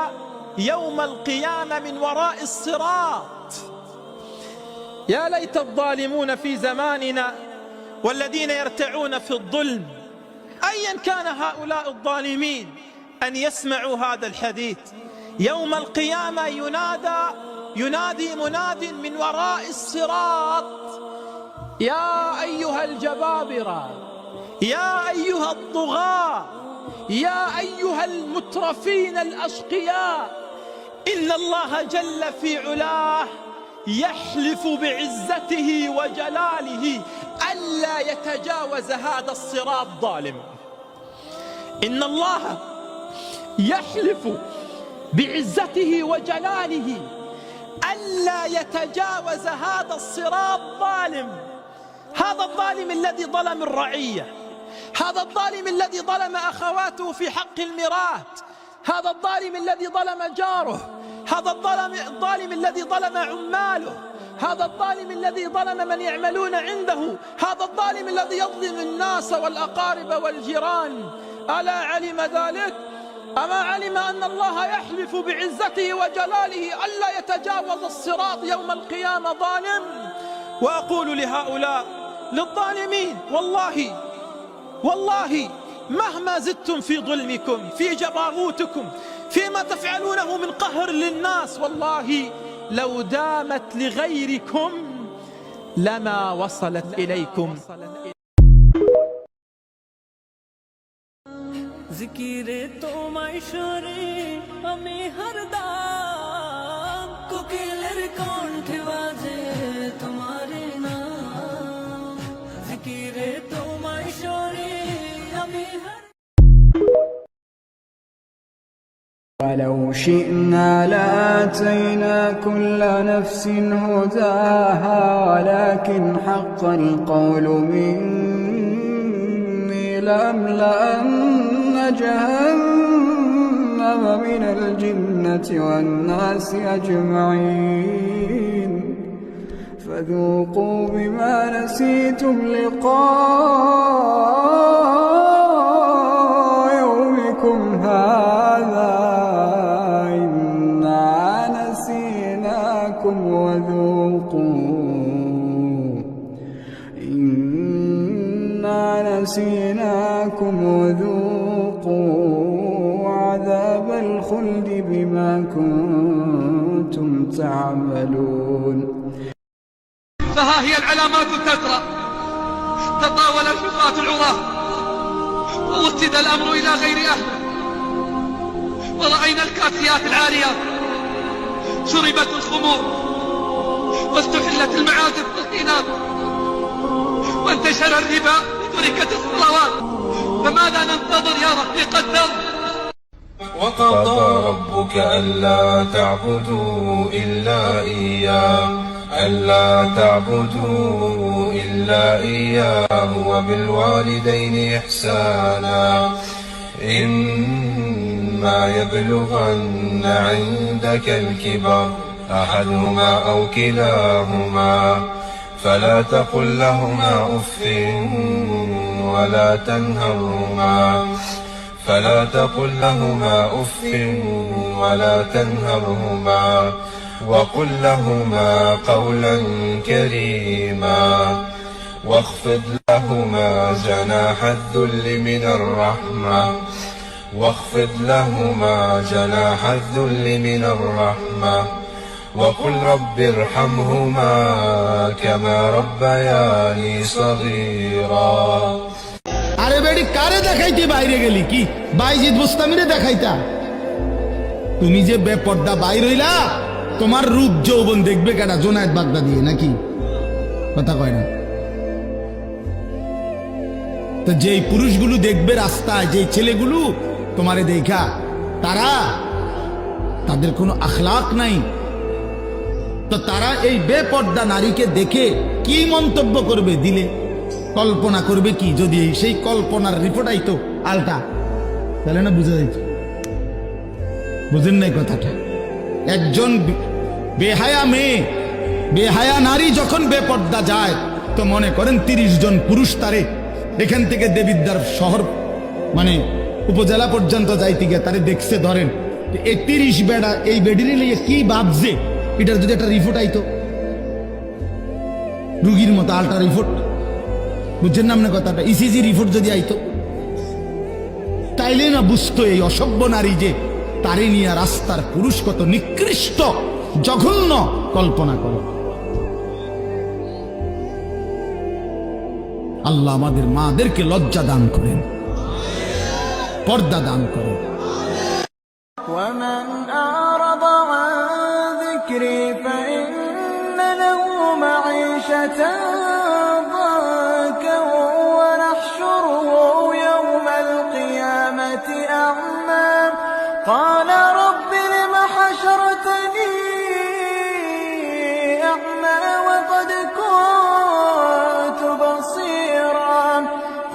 يوم القيامة من وراء الصراط. يا ليت الظالمون في زماننا والذين يرتعون في الظلم أيا كان هؤلاء الظالمين أن يسمعوا هذا الحديث. يوم القيامة ينادي مناد من وراء الصراط: يا أيها الجبابرة، يا أيها الطغاة، يا أيها المترفين الأشقياء، إن الله جل في علاه يحلف بعزته وجلاله ألا يتجاوز هذا الصراط ظالم. إن الله يحلف بعزته وجلاله ألا يتجاوز هذا الصراط ظالم. هذا الظالم الذي ظلم الرعية، هذا الظالم الذي ظلم أخواته في حق الميراث، هذا الظالم الذي ظلم جاره، هذا الظالم الذي ظلم عماله، هذا الظالم الذي ظلم من يعملون عنده، هذا الظالم الذي يظلم الناس والأقارب والجيران. ألا علم ذلك؟ أما علم أن الله يحلف بعزته وجلاله ألا يتجاوز الصراط يوم القيامة ظالم؟ وأقول لهؤلاء للظالمين والله مهما زدتم في ظلمكم، في جبروتكم، فيما تفعلونه من قهر للناس، والله لو دامت لغيركم لما وصلت إليكم. জিকিরে তোমায় সরে আমি হরদম, কোকিলের কণ্ঠে বাজে তোমার নাম। জিকিরে তোমায় সরে আমি ولو شئنا لآتينا كل نفس هداها ولكن حق القول مني لأملأن جهنم من الجنة والناس أجمعين فذوقوا بما نسيتم لقاء يومكم هذا إنا نسيناكم وذوقوا عذاب الخلد بما كنتم تعملون. فها هي العلامات تترى، تطاول الحفاة العراة ووسد الأمر إلى غير أهله، ورأينا الكاسيات العاريات شربت الخمور واستحلت المعازف والقينات وانتشر الربا وتركت الصلوات، فماذا ننتظر يا رفيق الدرب؟ وقضى ربك ألا تعبدوا إلا إياه وبالوالدين إحسانا إما يبلغن عندك الكبر أحدهما أو كلاهما فلا تقل لهما أف ولا تنهرهما وقل لهما قولا كريما واخفض لهما جناح الذل من الرحمة وقل رب ارحمهما كما ربياني صغيرا. আরে বেডি কারে দেখাইতে বাইরে গেলি কি বাইজিদ বুস্তামিরে দেখাইতা? তুমি যে বেপর্দা বাইর হইলা, তোমার রূপ যৌবন দেখবে কেডা? জোনায়েদ বাগদাদি নাকি? কথা কয় না তো? যেই পুরুষগুলো দেখবে রাস্তায়, যেই ছেলেগুলো তোমারে দেখা, তাদের কোনো আখলাক নাই, তো তারা এই বেপর্দা নারীকে দেখে কি মন্তব্য করবে? দিলে কল্পনা করবে কি? যদি সেই কল্পনার রিপোর্ট আইতো আলটা, তাহলে না বুঝা যাইত। বুঝেন নাই কথাটা? একজন বেহায়া মেয়ে, বেহায়া নারী যখন বেপর্দা যায়, তো মনে করেন 30 জন পুরুষ তারে এখান থেকে দেবিদ্বার শহর মানে উপজেলা পর্যন্ত যাইতে গিয়ে তারে দেখছে, ধরেন এই 30 বেড়া এই বেডিরে লিয়ে কি ভাবছে, এটার যদি একটা রিপোর্ট আইতো, রুগীর মতো আলটা রিপোর্ট, বুঝছেন না আপনার কথাটা? ইসিজি রিপোর্ট যদি আইতো, তাইলে না বুঝতো এই অসভ্য নারী যে তারে নিয়ে রাস্তার পুরুষ কত নিকৃষ্ট জঘন্য কল্পনা করো। আল্লাহ আমাদের মাদেরকে লজ্জা দান করেন, পর্দা দান করেন। ومن أعرض عن ذكري فإن له معيشة ضنكا ونحشره يوم القيامة أعمى قال رب لم حشرتني أعمى وقد كنت بصيرا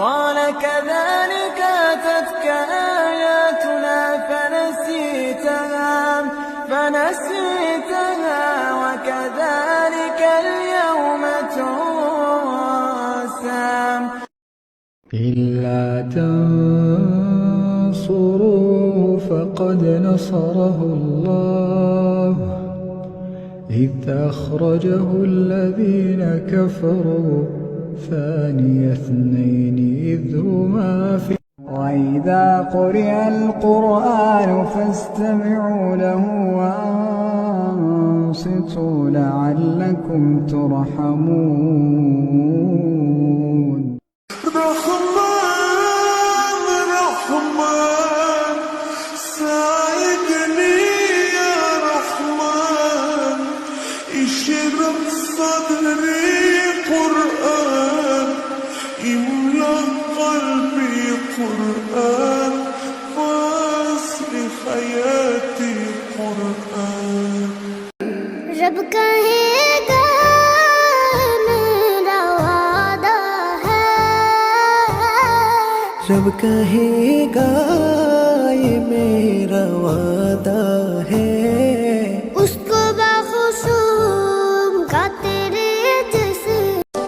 قال كذلك ونسيتها وكذلك اليوم تنسى إلا تنصروا فقد نصره الله إذ أخرجه الذين كفروا ثاني اثنين إذ هما في وإذا قرئ القرآن فاستمعوا له وأنصتوا لعلكم ترحمون رحمن ساعدني يا رحمن اشرح صدري قرآن املأ قلبي قرآن واصل حياتي قرآن रब कहेगा मेरा वादा है रब कहेगा ये मेरा वादा है उसको बाखुशूम का तेरे जैसे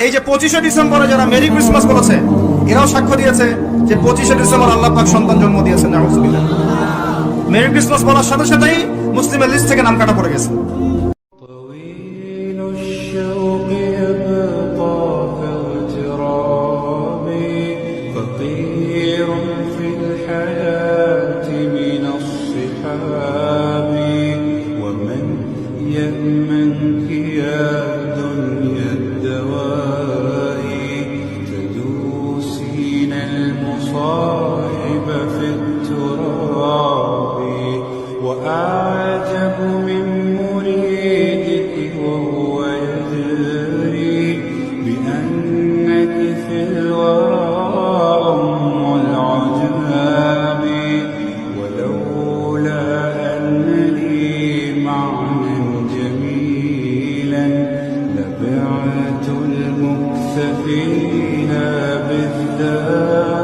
এই যে 25শে ডিসেম্বরে যারা মেরি ক্রিসমাস বলেছে এরাও সাক্ষ্য দিয়েছে যে 25শে ডিসেম্বর আল্লাহ পাক সন্তান জন্ম দিয়েছেন। নাউজুবিল্লাহ। মেরি ক্রিসমাস বলার সাথে সাথেই মুসলিমের লিস্ট থেকে নাম কাটা পড়ে গেছে। الشوق يبقى في اغترابي فقير في الحياة من الصحاب ومن يأمنك يا دنيا الدواء تدوسين المصائب في التراب وأعجب من مريدك وهو يدري بأنك في الورى أم العجاب ولولا أن لي معنى جميلا لبعت المكث فيها بالذهب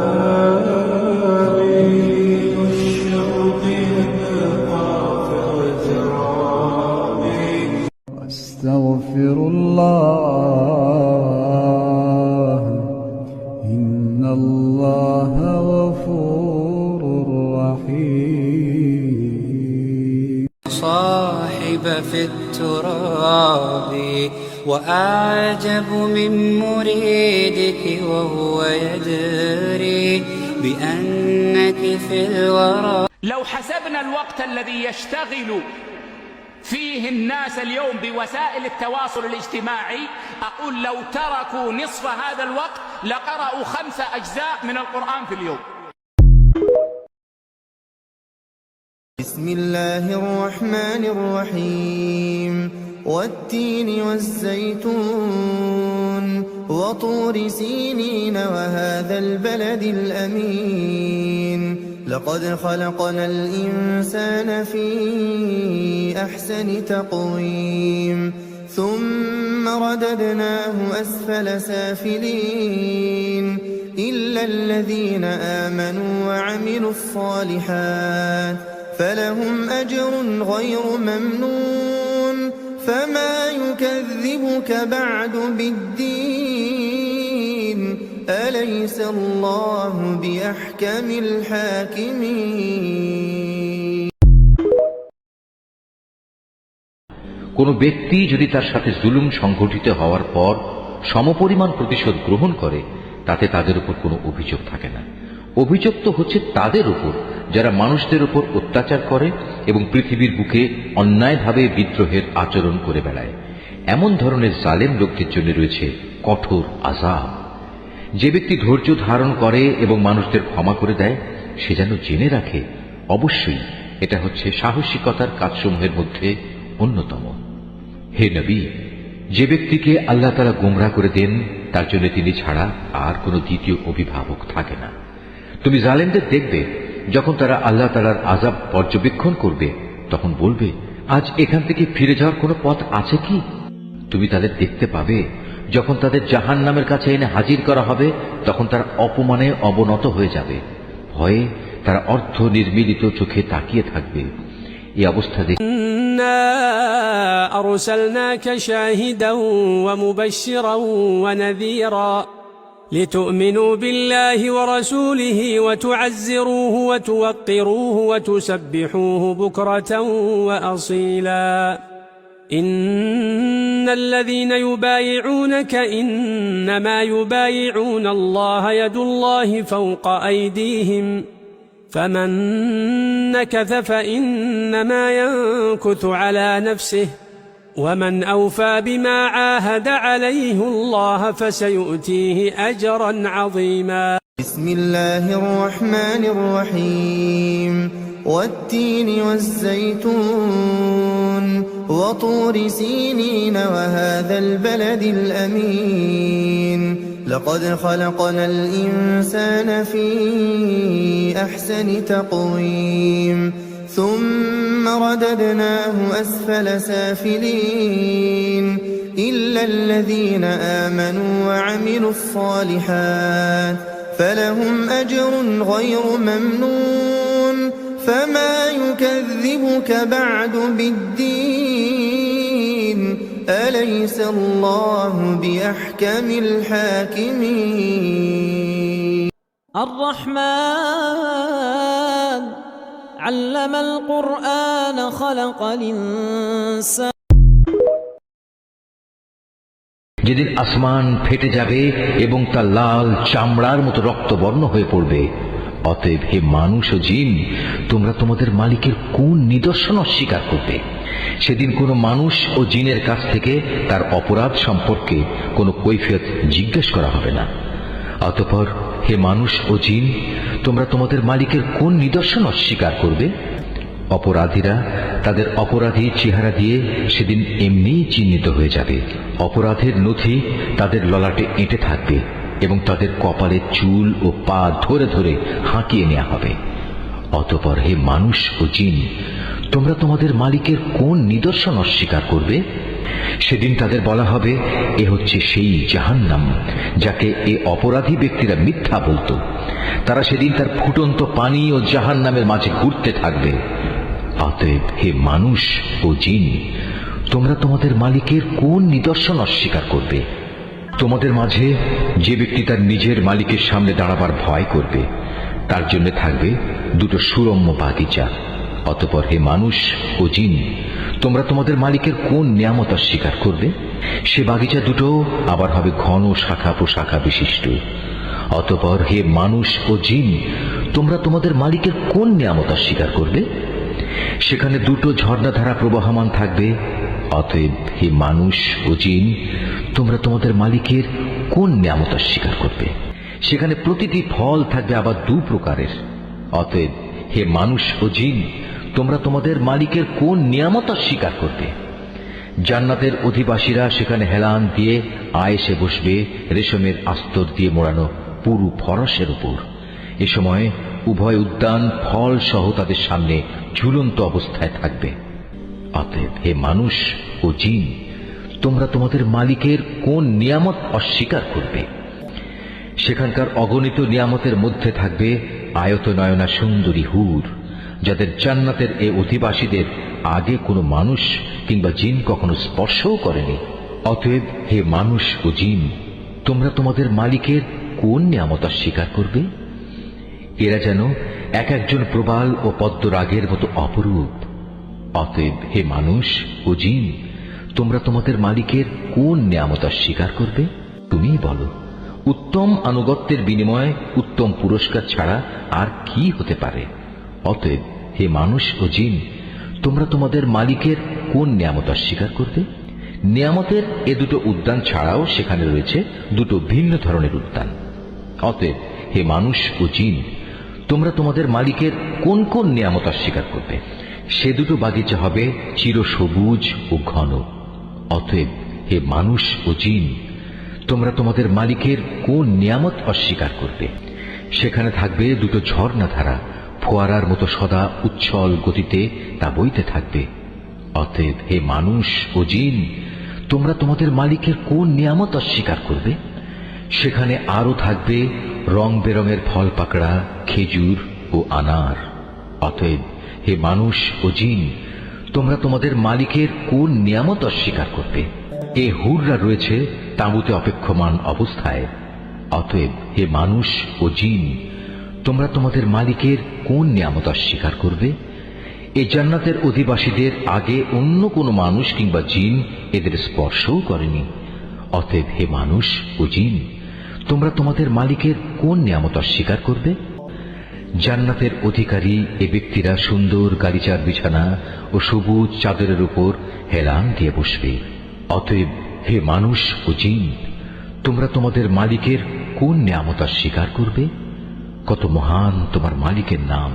الشوق يبقى في اغترابي أستغفر الله إن الله غفور رحيم صاحب في التراب وأعجب من مريدك وهو يدري بأنك في الورى لو حسبنا الوقت الذي يشتغل فيه الناس اليوم بوسائل التواصل الاجتماعي أقول لو تركوا نصف هذا الوقت لقرأوا 5 أجزاء من القرآن في اليوم. بسم الله الرحمن الرحيم والتين والزيتون وطور سينين وهذا البلد الأمين لقد خلقنا الإنسان في أحسن تقويم ثم رددناه أسفل سافلين إلا الذين آمنوا وعملوا الصالحات فلهم أجر غير ممنون فما يكذبك بعد بالدين أليس الله بأحكم الحاكمين কোন ব্যক্তি যদি তার সাথে জুলুম সংঘটিত হওয়ার পর সমপরিমাণ প্রতিশোধ গ্রহণ করে তাতে তাদের উপর কোনো অভিযোগ থাকে না। অভিযোগ তো হচ্ছে তাদের উপর যারা মানুষদের উপর অত্যাচার করে এবং পৃথিবীর বুকে অন্যায়ভাবে বিদ্রোহের আচরণ করে বেড়ায়। এমন ধরনের জালেম লোকদের জন্য রয়েছে কঠোর আযাব। যে ব্যক্তি ধৈর্য ধারণ করে এবং মানুষদের ক্ষমা করে দেয় সে যেন জেনে রাখে অবশ্যই এটা হচ্ছে সাহসিকতার কাজসমূহের মধ্যে অন্যতম। হে নবী, যে ব্যক্তিকে আল্লাহ তাআলা গোমরাহ করে দেন তার জন্য তিনি ছাড়া আর কোনো দ্বিতীয় অভিভাবক থাকে না। তুমি জালেমদের দেখবে যখন তারা আল্লাহ তাআলার আযাব পর্যবেক্ষণ করবে তখন বলবে, আজ এখান থেকে ফিরে যাওয়ার কোনো পথ আছে কি? তুমি তাদের দেখতে পাবে যখন তাদের জাহান্নামের কাছে এনে হাজির করা হবে তখন তারা অপমানে অবনত হয়ে যাবে। ভয়ে তারা অর্ধ নির্মিলিত চোখে তাকিয়ে থাকবে। এই অবস্থা দেখে إنا أرسلناك شاهدا ومبشرا ونذيرا لتؤمنوا بالله ورسوله وتعزروه وتوقروه وتسبحوه بكرة وأصيلا إن الذين يبايعونك إنما يبايعون الله يد الله فوق أيديهم فمن نكث فإنما ينكث على نفسه ومن أوفى بما عاهد عليه الله فسيؤتيه أجرا عظيما بسم الله الرحمن الرحيم والتين والزيتون وطور سينين وهذا البلد الأمين لقد خلقنا الإنسان في أحسن تقويم ثم رددناه أسفل سافلين إلا الذين آمنوا وعملوا الصالحات فلهم أجر غير ممنون فما يكذبك بعد بالدين أليس الله بأحكم الحاكمين الرحمن علم القرآن خلق الإنسان যেদিন আসমান ফেটে যাবে এবং তা লাল চামড়ার মতো রক্তবর্ণ হয়ে পড়বে, অতএব হে মানুষ ও জিন, তোমরা তোমাদের মালিকের কোন নিদর্শন অস্বীকার করবে? সেদিন কোনো মানুষ ও জিনের কাছ থেকে তার অপরাধ সম্পর্কে কোনো কৈফিয়ত জিজ্ঞেস করা হবে না। অতঃপর হে মানুষ ও জিন, তোমরা তোমাদের মালিকের কোন নিদর্শন অস্বীকার করবে? অপরাধীরা তাদের অপরাধী চেহারা দিয়ে সেদিন এমনিই চিহ্নিত হয়ে যাবে। অপরাধের নথি তাদের ললাটে এঁটে থাকবে এবং তাদের কপালে চুল ও পা ধরে ধরে হাঁকিয়ে নেওয়া হবে। অতঃপর হে মানুষ ও জিন, তোমরা তোমাদের মালিকের কোন নিদর্শন অস্বীকার করবে? সেদিন তাদের বলা হবে, এ হচ্ছে সেই জাহান্নাম যাকে এ অপরাধী ব্যক্তিরা মিথ্যা বলতো। তারা সেদিন তার ফুটন্ত পানি ও জাহান্নামের মাঝে ঘুরতে থাকবে। অতএব হে মানুষ ও জিন, তোমরা তোমাদের মালিকের কোন নিদর্শন অস্বীকার করবে? তোমাদের মাঝে যে ব্যক্তি তার নিজের মালিকের সামনে দাঁড়াবার ভয় করবে, তার জন্য থাকবে দুটো সুরম্য বাগিচা। অতঃপর হে মানুষ ও জিন, তোমরা তোমাদের মালিকের কোন নিয়ামত অস্বীকার করবে? সে বাগিচা দুটো আবার হবে ঘন শাখা প্রশাখা বিশিষ্ট। অতঃপর হে মানুষ ও জিন, তোমরা তোমাদের মালিকের কোন নিয়ামত অস্বীকার করবে? সেখানে দুটো ঝর্ণাধারা প্রবাহমান থাকবে। অতএব হে মানুষ ও জিন, তোমরা তোমাদের মালিকের কোন নিয়ামত অস্বীকার করবে? সেখানে প্রতিটি ফল থাকবে আবার দু প্রকারের। অতএব হে মানুষ ও জিন, তোমরা তোমাদের মালিকের কোন নিয়ামত অস্বীকার করবে? জান্নাতের অধিবাসীরা সেখানে হেলান দিয়ে আয়েসে বসবে রেশমের আস্তর দিয়ে মোড়ানো পুরু ফরসের উপর। এ সময় উভয় উদ্যান ফল সহ তাদের সামনে ঝুলন্ত অবস্থায় থাকবে। অতএব হে মানুষ ও জিন, তোমরা তোমাদের মালিকের কোন নিয়ামত অস্বীকার করবে? সেখানকার অগণিত নিয়ামতের মধ্যে থাকবে আয়ত নয়না সুন্দরী হুর, যাদের জান্নাতের এ অধিবাসীদের আগে কোনো মানুষ কিংবা জিন কখনো স্পর্শও করেনি। অতএব হে মানুষ ও জিন, তোমরা তোমাদের মালিকের কোন নিয়ামত অস্বীকার করবে? এরা যেন এক একজন প্রবাল ও পদ্মরাগের মতো অপরূপ। অতএব হে মানুষ ও জিন, তোমরা তোমাদের মালিকের কোন নিয়ামত অস্বীকার করবে? তুমিই বলো। উত্তম আনুগত্যের বিনিময়ে উত্তম পুরস্কার ছাড়া আর কি হতে পারে? অতএব হে মানুষ ও জিন, তোমরা তোমাদের মালিকের কোন নিয়ামত অস্বীকার করবে? নিয়ামতের এ দুটো উদ্যান ছাড়াও সেখানে রয়েছে দুটো ভিন্ন ধরনের উদ্যান। অতএব হে মানুষ ও জিন, তোমরা তোমাদের মালিকের কোন কোন নিয়ামত অস্বীকার করবে? সে দুটো বাগিচা হবে চিরসবুজ ও ঘন। অতএব হে মানুষ ও জিন, তোমরা তোমাদের মালিকের কোন নিয়ামত অস্বীকার করবে? সেখানে থাকবে দুটো ঝর্ণাধারা, ফোয়ারার মতো সদা উচ্ছল গতিতে তা বইতে থাকবে। অতএব হে মানুষ ও জিন, তোমরা তোমাদের মালিকের কোন নিয়ামত অস্বীকার করবে? সেখানে আরো থাকবে রং বেরঙের ফল পাকড়া, খেজুর ও আনার। অতএব হে মানুষ ও জিন, তোমরা তোমাদের মালিকের কোন নিয়ামত অস্বীকার করবে? এ হুররা রয়েছে তাঁবুতে অপেক্ষমান অবস্থায়। অতএব হে মানুষ ও জিন, তোমরা তোমাদের মালিকের কোন নিয়ামত অস্বীকার করবে? এই জান্নাতের অধিবাসীদের আগে অন্য কোনো মানুষ কিংবা জিন এদের স্পর্শও করেনি। অতএব হে মানুষ ও জিন, তোমরা তোমাদের মালিকের কোন নিয়ামত অস্বীকার করবে? জান্নাতের অধিকারী এ ব্যক্তিরা সুন্দর গালিচার বিছানা ও সবুজ চাদরের উপর হেলান দিয়ে বসবে। অতএব হে মানুষ ও জিন, তোমরা তোমাদের মালিকের কোন নিয়ামত অস্বীকার করবে? কত মহান তোমার মালিকের নাম!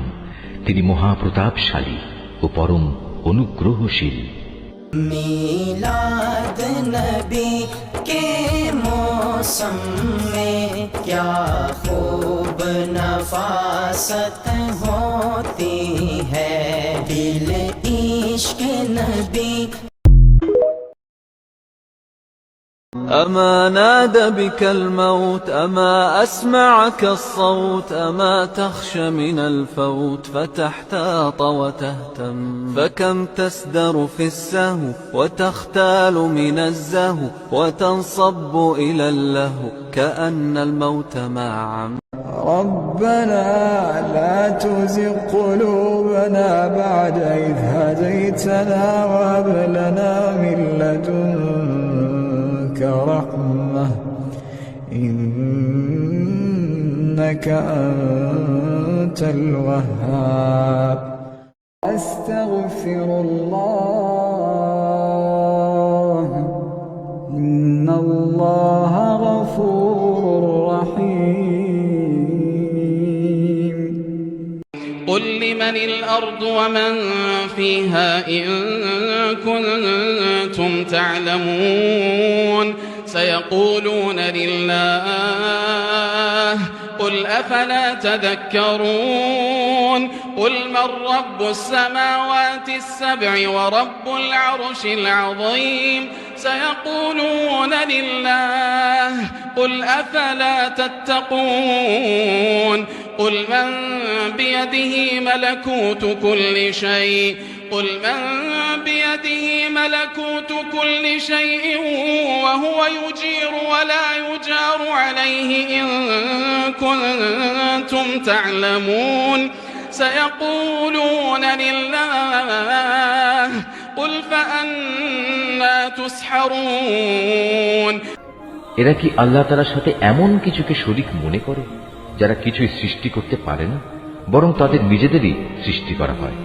তিনি মহাপ্রতাপশালী ও পরম অনুগ্রহশীল। मिलाद नबी के मौसम में क्या खूब नफासत होती है, दिल इश्क नबी। أما نادى بك الموت، أما أسمعك الصوت، أما تخشى من الفوت فتحتاط وتهتم، فكم تسدر في السهو وتختال من الزهو وتنصب إلى اللهو كأن الموت معا. ربنا لا تزغ قلوبنا بعد إذ هديتنا وهب لنا من لدنك رحمة إنك أنت الوهاب. أستغفر الله إن الله غفور رحيم. قل لمن الأرض ومن فيها إن كنتم تعلمون سيقولون لله قل أفلا تذكرون قل من رب السماوات السبع ورب العرش العظيم سيقولون لله قل أفلا تتقون قل من بيده ملكوت كل شيء قل من بيده ملكوت كل شيء وهو يجير ولا يجار عليه إن كنتم تعلمون سيقولون لله قل فأنا تسحرون. এরা কি আল্লাহ তাআলার সাথে এমন কিছুকে শরীক মনে করে যারা কিছুই সৃষ্টি করতে পারে না, বরং তাদের নিজেদেরই সৃষ্টি করা হয়?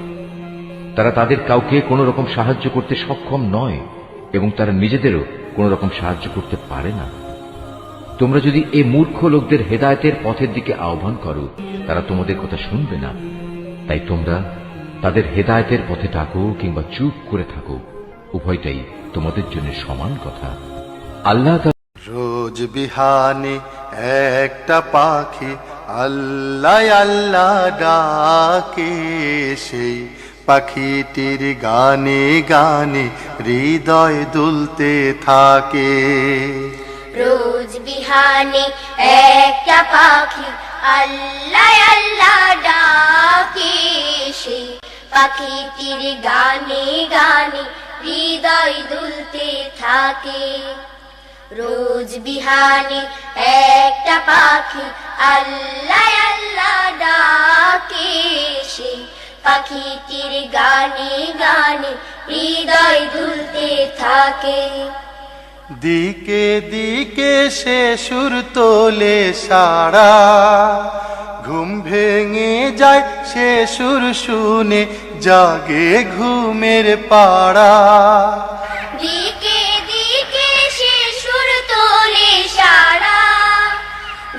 তারা তাদের কাউকে কোন রকম সাহায্য করতে সক্ষম নয় এবং তারা নিজেদেরও কোন রকম সাহায্য করতে পারে না। তোমরা যদি এই মূর্খ লোকদের হেদায়েতের পথের দিকে আহ্বান করো, তারা তোমাদের কথা শুনবে না। তাই তোমরা তাদের হেদায়েতের পথে থাকো কিংবা চুপ করে থাকো, উভয়টাই তোমাদের জন্য সমান কথা। আল্লাহ রোজ বিহানে একটা পাখি আল্লাহ আল্লাহ ডাকে, সেই পাখিটির গানে গানে হৃদয় দুলতে থাকে। রোজ বিহানে একটা পাখি আল্লাহ আল্লাহ ডাকে, সেই পাখিটির গানে গানে হৃদয় দুলতে থাকে। রোজ বিহানে একটা পাখি আল্লাহ আল্লাহ ডাকে, সেই পাখিটির গানে গানে হৃদয় দুলতে থাকে। দিকে দিকে সে সুর তোলে সারা, ঘুম ভেঙে যায় সে সুর শুনে জাগে ঘুমের পাড়া। দিকে দিকে সে সুর তোলে সারা,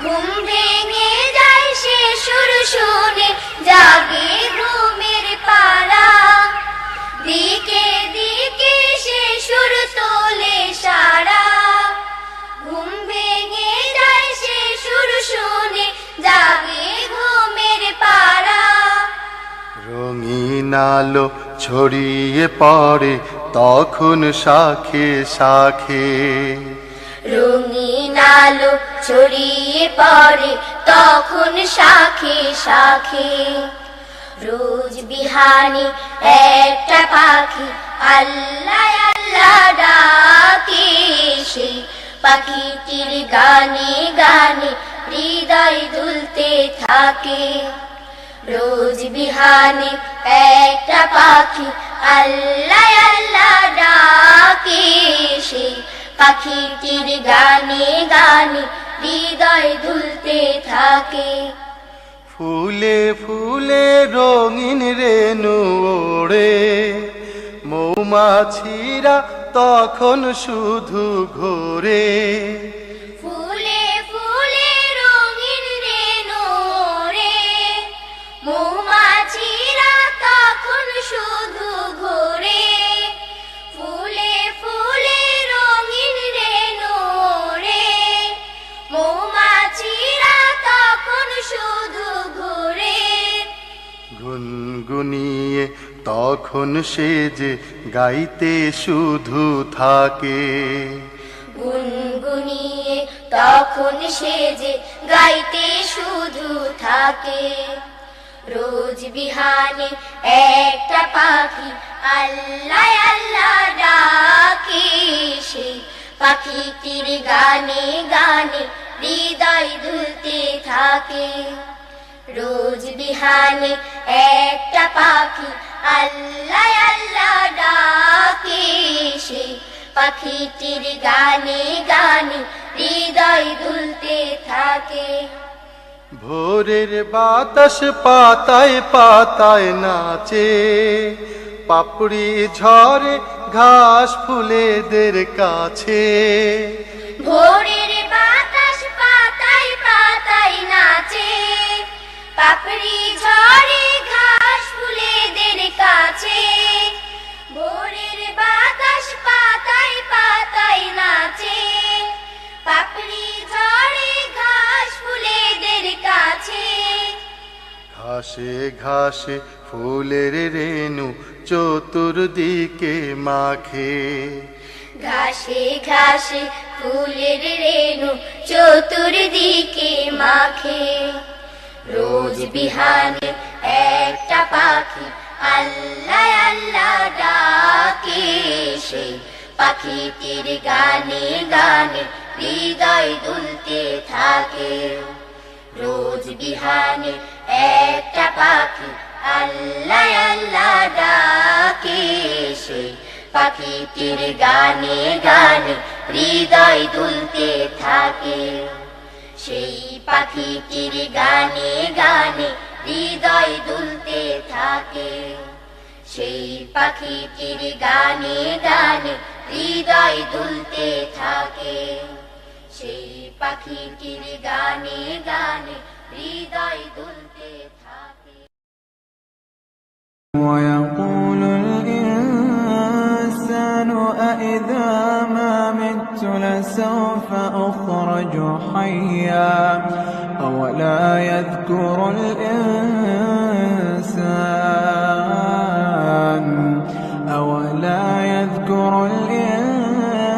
ঘুম ভেঙে যায় সে সুর শুনে জাগে ঘুমের পাড়া। দিকে দিকে সে সুর তোলে সারা, ঘুম ভেঙে যায় সে সুর শুনে জাগে ঘুমের পাড়া। রঙিন আলো ছড়িয়ে পড়ে তখন শাখে শাখে, রঙিন আলো ছড়িয়ে পড়ে তখন শাখে শাখে। রোজ বিহানে একটা পাখি আল্লাহ আল্লাহ ডাকে, সেই পাখিটির গানে গানে হৃদয় দুলতে থাকে। রোজ বিহানে একটা পাখি আল্লাহ আল্লাহ ডাকে, সেই পাখিটির গানে গানে হৃদয় দুলতে থাকে। ফুলে ফুলে রঙিন রেণু ওড়ে, মৌমাছিরা তখন শুধু ঘোরে। ফুলে ফুলে রঙিন রেণু ওড়ে, মৌমাছিরা তখন শুধু ঘোরে। ফুলে ফুলে রঙিন রেণু ওড়ে, মৌমাছিরা তখন শুধু ঘোরে। গুনগুনিয়ে তখন সে যে গাইতে শুধু থাকে। গুনগুনিয়ে তখন সে যে গাইতে শুধু থাকে। রোজ বিহানে একটা পাখি আল্লাহ আল্লাহ ডাকে, সেই পাখিটির গানে গানে হৃদয় দুলতে থাকে। রোজ বিহানে একটা পাখি আল্লাহ আল্লাহ ডাকে, সেই পাখিটির গানে গানে হৃদয় দুলতে থাকে। ভোরের বাতাস পাতায় পাতায় নাচে, পাপড়ি ঝরে ঘাস ফুলেদের কাছে। ভোরের বাতাস পাতায় পাতায় নাচে, পাপড়ি ঝরে ঘাস ফুলেদের কাছে। ভোরের বাতাস পাতায় পাতায় নাচে, পাপড়ি ঝরে ঘাস ফুলেদের কাছে। ঘাসে ঘাসে ফুলের রেণু চতুর্দিকে মাখে। ঘাসে ঘাসে ফুলের রেণু চতুর্দিকে মাখে। রোজ বিহানে একটা পাখি আল্লাহ আল্লাহ ডাকে, সেই পাখিটির গানে গানে হৃদয় দুলতে থাকে। রোজ বিহানে একটা পাখি আল্লাহ আল্লাহ ডাকে, সেই পাখিটির গানে গানে হৃদয় দুলতে থাকে। সেই পাখিটির গানে গানে হৃদয় দুলতে থাকে। সেই পাখিটির গানে গানে হৃদয় দুলতে থাকে। সেই পাখিটির গানে গানে হৃদয় দুলতে থাকে। ويقول الإنسان أإذا ما مت لسوف أخرج حيا أولا يذكر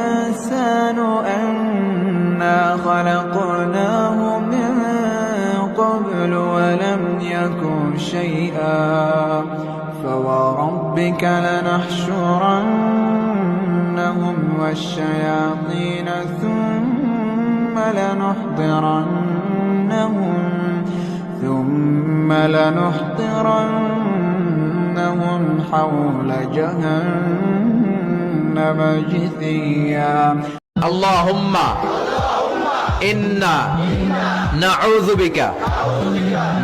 الإنسان أنا خلقناه من قبل ولم يك شيئا فوربك لنحشرنهم والشياطين ثم لنحضرنهم حول جهنم جثيا اللهم إنا نعوذ بك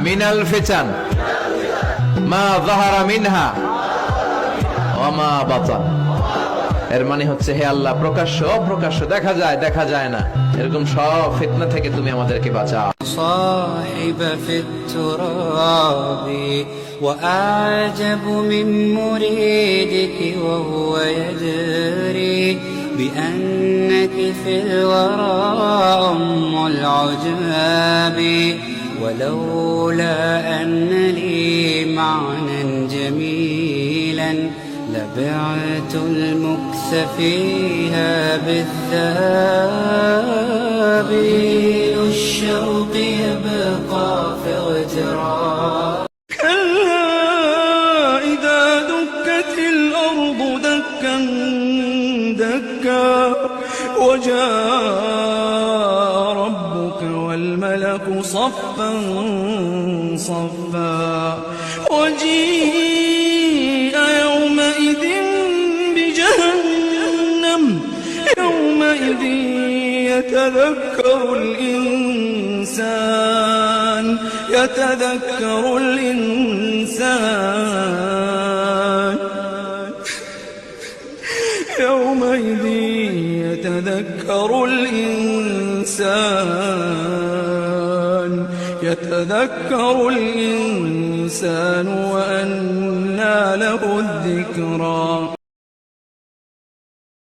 من الفتن ما ظهر منها وما بطن। এর মানে হচ্ছে হে আল্লাহ, প্রকাশ্য অপ্রকাশ্য, দেখা যায় না, এরকম সব ফিতনা থেকে তুমি আমাদেরকে বাঁচাও। صاحب في التراب وأعجب من مريدك وهو يدري بأنك في الورى أم العجاب ولولا أن لي معنى جميلا لبعت المكث فيها بالذهب الشوق يبقى في اغتراب وَدُكَّتِ الْأَرْضُ دَكًّا دَكًّا وَجَاءَ رَبُّكَ وَالْمَلَكُ صَفًّا صَفًّا وَجِيءَ يَوْمَئِذٍ بِجَهَنَّمَ يَوْمَئِذٍ يَتَذَكَّرُ الْإِنسَانُ يومئذ يتذكر الإنسان وأنى له الذكرى